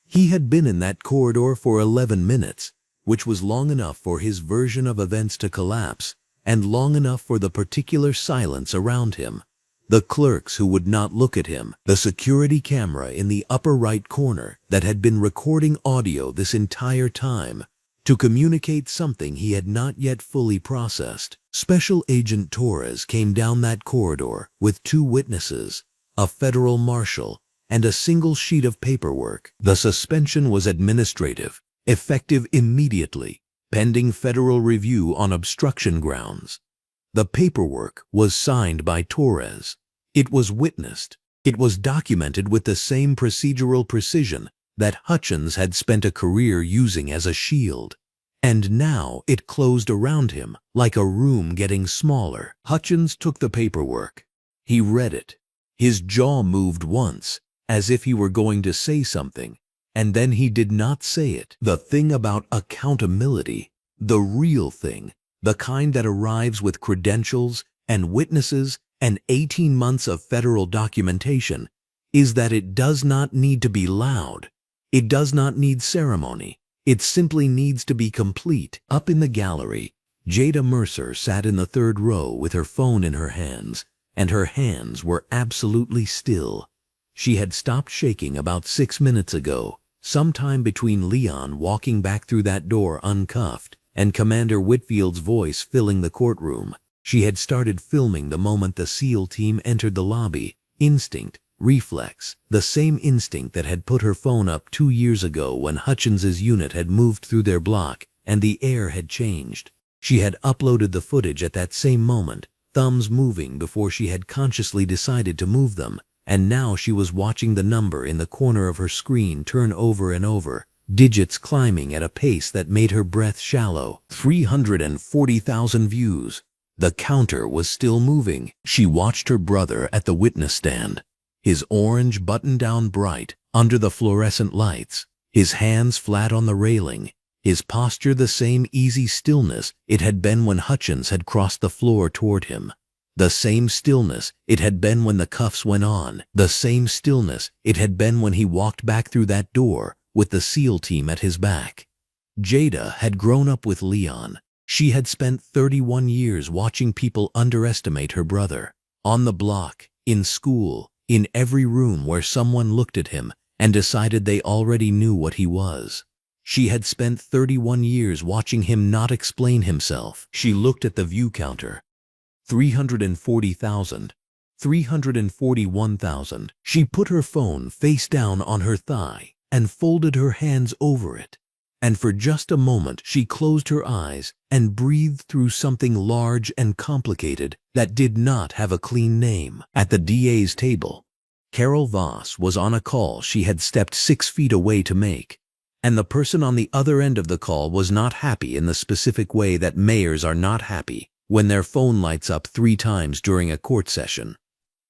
He had been in that corridor for 11 minutes, which was long enough for his version of events to collapse, and long enough for the particular silence around him. The clerks who would not look at him, the security camera in the upper right corner that had been recording audio this entire time, to communicate something he had not yet fully processed. Special Agent Torres came down that corridor with 2 witnesses, a federal marshal, and a single sheet of paperwork. The suspension was administrative, effective immediately, pending federal review on obstruction grounds. The paperwork was signed by Torres. It was witnessed. It was documented with the same procedural precision that Hutchins had spent a career using as a shield. And now it closed around him like a room getting smaller. Hutchins took the paperwork. He read it. His jaw moved once, as if he were going to say something, and then he did not say it. The thing about accountability, the real thing, the kind that arrives with credentials and witnesses and 18 months of federal documentation, is that it does not need to be loud. It does not need ceremony. It simply needs to be complete. Up in the gallery, Jada Mercer sat in the 3rd row with her phone in her hands, and her hands were absolutely still. She had stopped shaking about 6 minutes ago, sometime between Leon walking back through that door uncuffed and Commander Whitfield's voice filling the courtroom. She had started filming the moment the SEAL team entered the lobby. Instinct, reflex, the same instinct that had put her phone up 2 years ago when Hutchins's unit had moved through their block and the air had changed. She had uploaded the footage at that same moment, thumbs moving before she had consciously decided to move them, and now she was watching the number in the corner of her screen turn over and over, digits climbing at a pace that made her breath shallow. 340,000 views. The counter was still moving. She watched her brother at the witness stand, his orange button-down bright under the fluorescent lights, his hands flat on the railing, his posture the same easy stillness it had been when Hutchins had crossed the floor toward him, the same stillness it had been when the cuffs went on, the same stillness it had been when he walked back through that door with the SEAL team at his back. Jada had grown up with Leon. She had spent 31 years watching people underestimate her brother. On the block, in school, in every room where someone looked at him and decided they already knew what he was. She had spent 31 years watching him not explain himself. She looked at the view counter. 340,000. 341,000. She put her phone face down on her thigh and folded her hands over it. And for just a moment she closed her eyes and breathed through something large and complicated that did not have a clean name. At the DA's table, Carol Voss was on a call she had stepped 6 feet away to make, and the person on the other end of the call was not happy in the specific way that mayors are not happy when their phone lights up 3 times during a court session.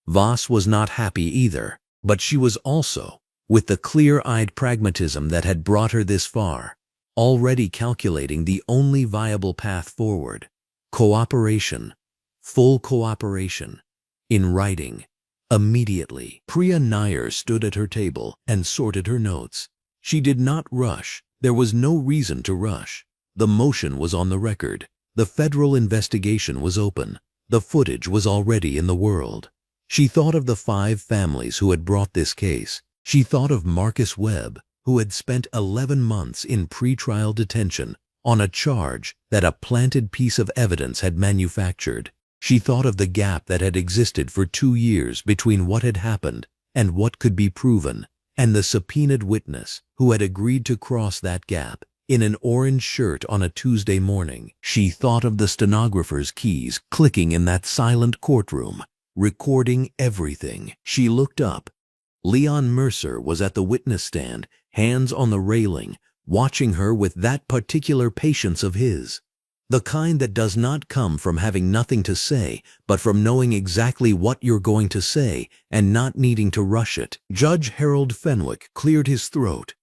Voss was not happy either, but she was also, with the clear-eyed pragmatism that had brought her this far, already calculating the only viable path forward: cooperation, full cooperation, in writing, immediately. Priya Nair stood at her table and sorted her notes. She did not rush. There was no reason to rush. The motion was on the record. The federal investigation was open. The footage was already in the world. She thought of the 5 families who had brought this case. She thought of Marcus Webb, who had spent 11 months in pretrial detention on a charge that a planted piece of evidence had manufactured. She thought of the gap that had existed for 2 years between what had happened and what could be proven, and the subpoenaed witness who had agreed to cross that gap in an orange shirt on a Tuesday morning. She thought of the stenographer's keys clicking in that silent courtroom, recording everything. She looked up. Leon Mercer was at the witness stand, hands on the railing, watching her with that particular patience of his. The kind that does not come from having nothing to say, but from knowing exactly what you're going to say and not needing to rush it. Judge Harold Fenwick cleared his throat.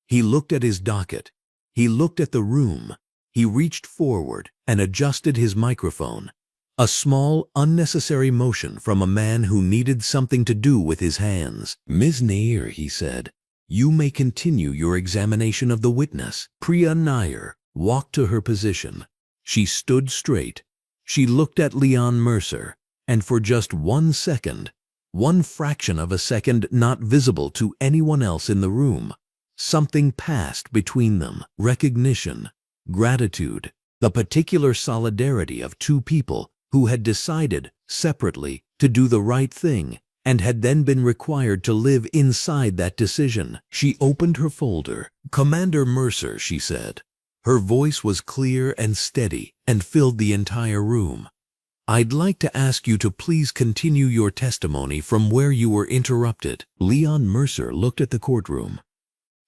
He looked at his docket. He looked at the room. He reached forward and adjusted his microphone. A small, unnecessary motion from a man who needed something to do with his hands. "Ms. Nair," he said, "you may continue your examination of the witness." Priya Nair walked to her position. She stood straight. She looked at Leon Mercer, and for just 1 second, one fraction of a second not visible to anyone else in the room, something passed between them. Recognition. Gratitude, the particular solidarity of two people who had decided, separately, to do the right thing, and had then been required to live inside that decision. She opened her folder. "Commander Mercer," she said. Her voice was clear and steady and filled the entire room. "I'd like to ask you to please continue your testimony from where you were interrupted." Leon Mercer looked at the courtroom.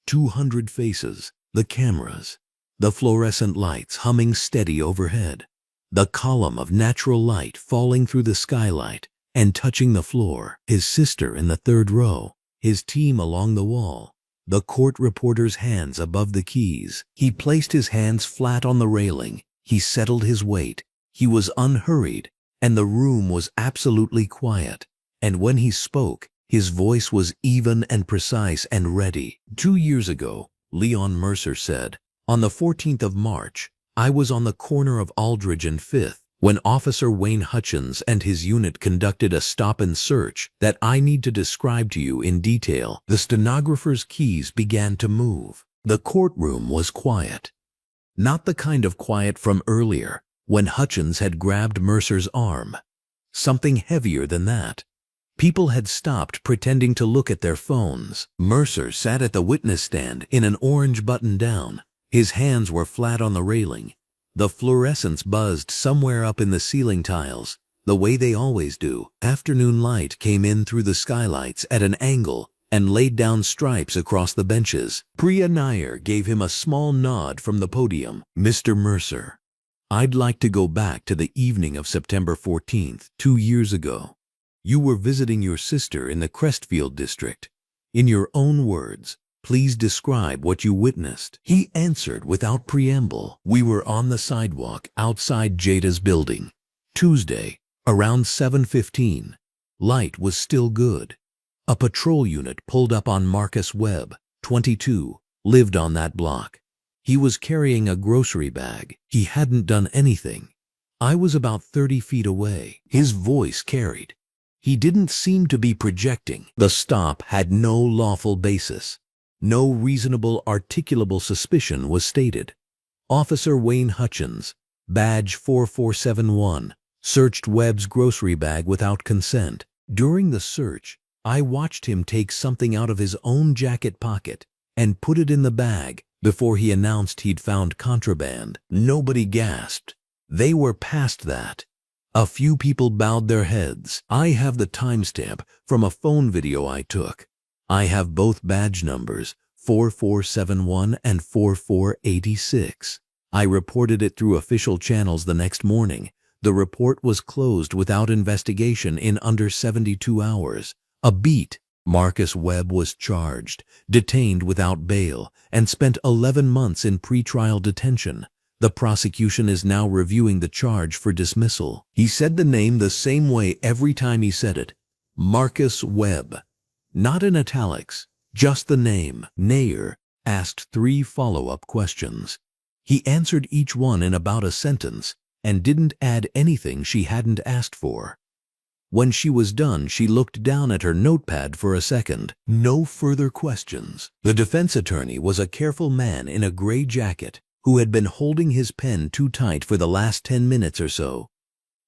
200 faces, the cameras, the fluorescent lights humming steady overhead, the column of natural light falling through the skylight and touching the floor, his sister in the third row, his team along the wall, the court reporter's hands above the keys. He placed his hands flat on the railing. He settled his weight. He was unhurried, and the room was absolutely quiet. And when he spoke, his voice was even and precise and ready. "2 years ago," Leon Mercer said, "on the 14th of March, I was on the corner of Aldridge and 5th when Officer Wayne Hutchins and his unit conducted a stop and search that I need to describe to you in detail." The stenographer's keys began to move. The courtroom was quiet. Not the kind of quiet from earlier, when Hutchins had grabbed Mercer's arm. Something heavier than that. People had stopped pretending to look at their phones. Mercer sat at the witness stand in an orange button-down. His hands were flat on the railing. The fluorescents buzzed somewhere up in the ceiling tiles, the way they always do. Afternoon light came in through the skylights at an angle and laid down stripes across the benches. Priya Nair gave him a small nod from the podium. "Mr. Mercer, I'd like to go back to the evening of September 14th, 2 years ago. You were visiting your sister in the Crestfield district. In your own words, please describe what you witnessed." He answered without preamble. "We were on the sidewalk outside Jada's building. Tuesday, around 7:15. Light was still good. A patrol unit pulled up on Marcus Webb, 22, lived on that block. He was carrying a grocery bag. He hadn't done anything. I was about 30 feet away." His voice carried. He didn't seem to be projecting. The stop had no lawful basis. No reasonable articulable suspicion was stated. Officer Wayne Hutchins, badge 4471, searched Webb's grocery bag without consent. During the search, I watched him take something out of his own jacket pocket and put it in the bag before he announced he'd found contraband. Nobody gasped. They were past that. A few people bowed their heads. I have the timestamp from a phone video I took. I have both badge numbers, 4471 and 4486. I reported it through official channels the next morning. The report was closed without investigation in under 72 hours. A beat. Marcus Webb was charged, detained without bail, and spent 11 months in pretrial detention. The prosecution is now reviewing the charge for dismissal. He said the name the same way every time he said it. Marcus Webb. Not in italics, just the name. Nair asked 3 follow-up questions. He answered each one in about a sentence and didn't add anything she hadn't asked for. When she was done, she looked down at her notepad for a second. No further questions. The defense attorney was a careful man in a gray jacket who had been holding his pen too tight for the last 10 minutes or so.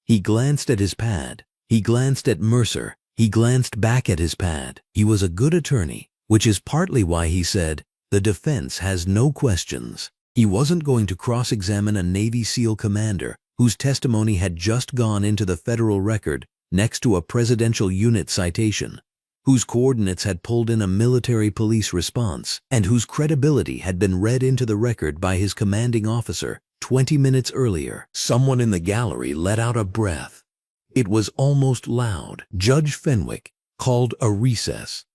He glanced at his pad. He glanced at Mercer. He glanced back at his pad. He was a good attorney, which is partly why he said, "The defense has no questions." He wasn't going to cross-examine a Navy SEAL commander whose testimony had just gone into the federal record next to a presidential unit citation, whose coordinates had pulled in a military police response, and whose credibility had been read into the record by his commanding officer 20 minutes earlier. Someone in the gallery let out a breath. It was almost loud. Judge Fenwick called a recess.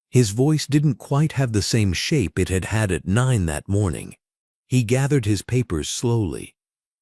His voice didn't quite have the same shape it had had at 9 that morning. He gathered his papers slowly.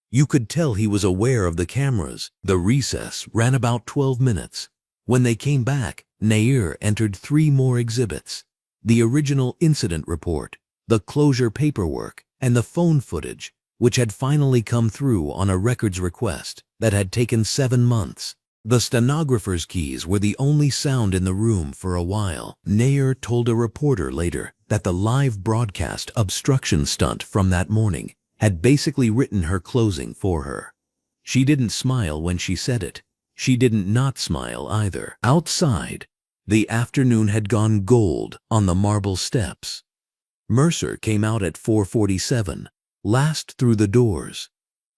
You could tell he was aware of the cameras. The recess ran about 12 minutes. When they came back, Nair entered 3 more exhibits: the original incident report, the closure paperwork, and the phone footage, which had finally come through on a records request that had taken 7 months. The stenographer's keys were the only sound in the room for a while. Nair told a reporter later that the live broadcast obstruction stunt from that morning had basically written her closing for her. She didn't smile when she said it. She didn't not smile either. Outside, the afternoon had gone gold on the marble steps. Mercer came out at 4:47, last through the doors.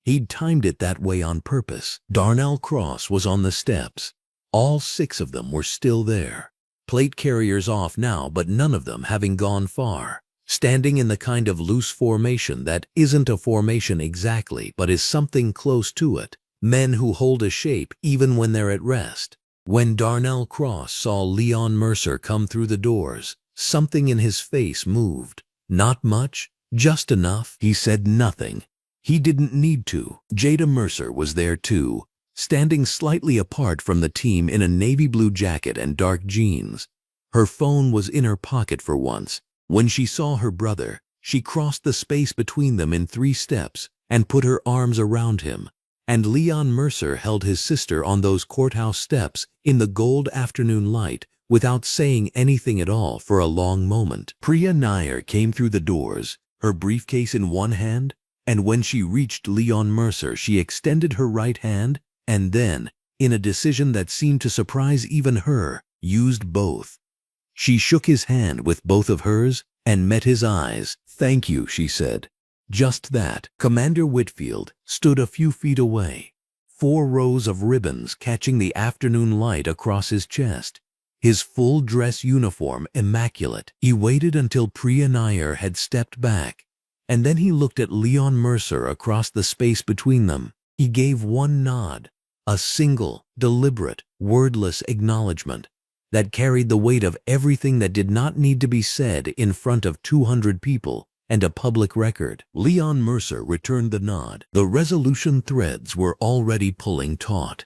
He'd timed it that way on purpose. Darnell Cross was on the steps. All 6 of them were still there. Plate carriers off now, but none of them having gone far. Standing in the kind of loose formation that isn't a formation exactly, but is something close to it. Men who hold a shape even when they're at rest. When Darnell Cross saw Leon Mercer come through the doors, something in his face moved. Not much, just enough. He said nothing. He didn't need to. Jada Mercer was there too, standing slightly apart from the team in a navy blue jacket and dark jeans. Her phone was in her pocket for once. When she saw her brother, she crossed the space between them in 3 steps and put her arms around him. And Leon Mercer held his sister on those courthouse steps in the gold afternoon light without saying anything at all for a long moment. Priya Nair came through the doors, her briefcase in one hand, and when she reached Leon Mercer, she extended her right hand and then, in a decision that seemed to surprise even her, used both. She shook his hand with both of hers and met his eyes. "Thank you," she said. Just that. Commander Whitfield stood a few feet away, 4 rows of ribbons catching the afternoon light across his chest, his full dress uniform immaculate. He waited until Priya Nair had stepped back, and then he looked at Leon Mercer across the space between them. He gave one nod, a single, deliberate, wordless acknowledgement that carried the weight of everything that did not need to be said in front of 200 people and a public record. Leon Mercer returned the nod. The resolution threads were already pulling taut.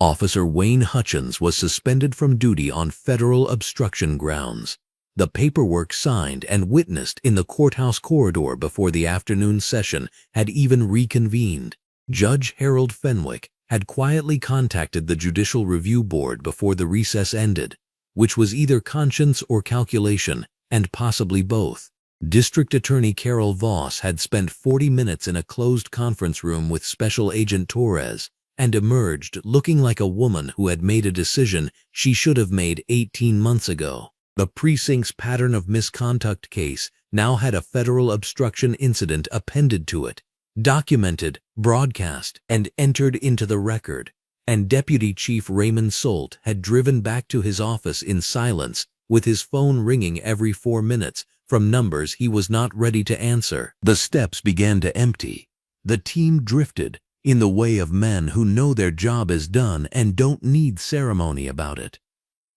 Officer Wayne Hutchins was suspended from duty on federal obstruction grounds. The paperwork signed and witnessed in the courthouse corridor before the afternoon session had even reconvened. Judge Harold Fenwick had quietly contacted the Judicial Review Board before the recess ended, which was either conscience or calculation, and possibly both. District Attorney Carol Voss had spent 40 minutes in a closed conference room with Special Agent Torres and emerged looking like a woman who had made a decision she should have made 18 months ago. The precinct's pattern of misconduct case now had a federal obstruction incident appended to it, documented, broadcast, and entered into the record, and Deputy Chief Raymond Solt had driven back to his office in silence with his phone ringing every 4 minutes from numbers he was not ready to answer. The steps began to empty. The team drifted in the way of men who know their job is done and don't need ceremony about it.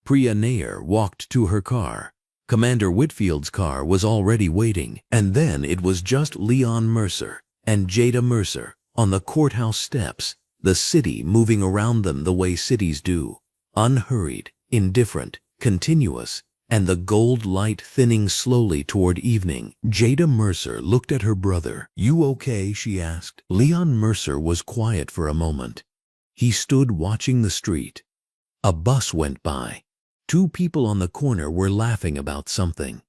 Priya Nair walked to her car. Commander Whitfield's car was already waiting, and then it was just Leon Mercer and Jada Mercer on the courthouse steps, the city moving around them the way cities do, unhurried, indifferent, continuous, and the gold light thinning slowly toward evening. Jada Mercer looked at her brother. "You okay?" she asked. Leon Mercer was quiet for a moment. He stood watching the street. A bus went by. 2 people on the corner were laughing about something.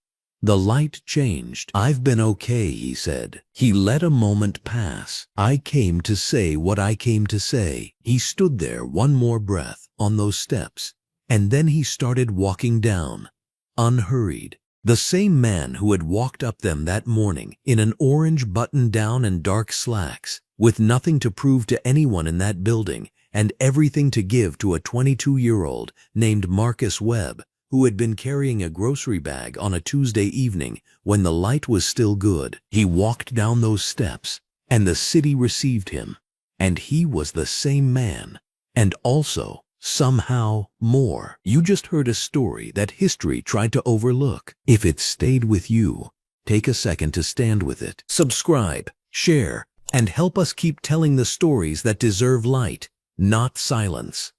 The light changed. "I've been okay," he said. He let a moment pass. "I came to say what I came to say." He stood there one more breath on those steps, and then he started walking down, unhurried. The same man who had walked up them that morning in an orange button-down and dark slacks, with nothing to prove to anyone in that building and everything to give to a 22-year-old named Marcus Webb, who had been carrying a grocery bag on a Tuesday evening when the light was still good. He walked down those steps, and the city received him. And he was the same man, and also, somehow, more. You just heard a story that history tried to overlook. If it stayed with you, take a second to stand with it. Subscribe, share, and help us keep telling the stories that deserve light, not silence.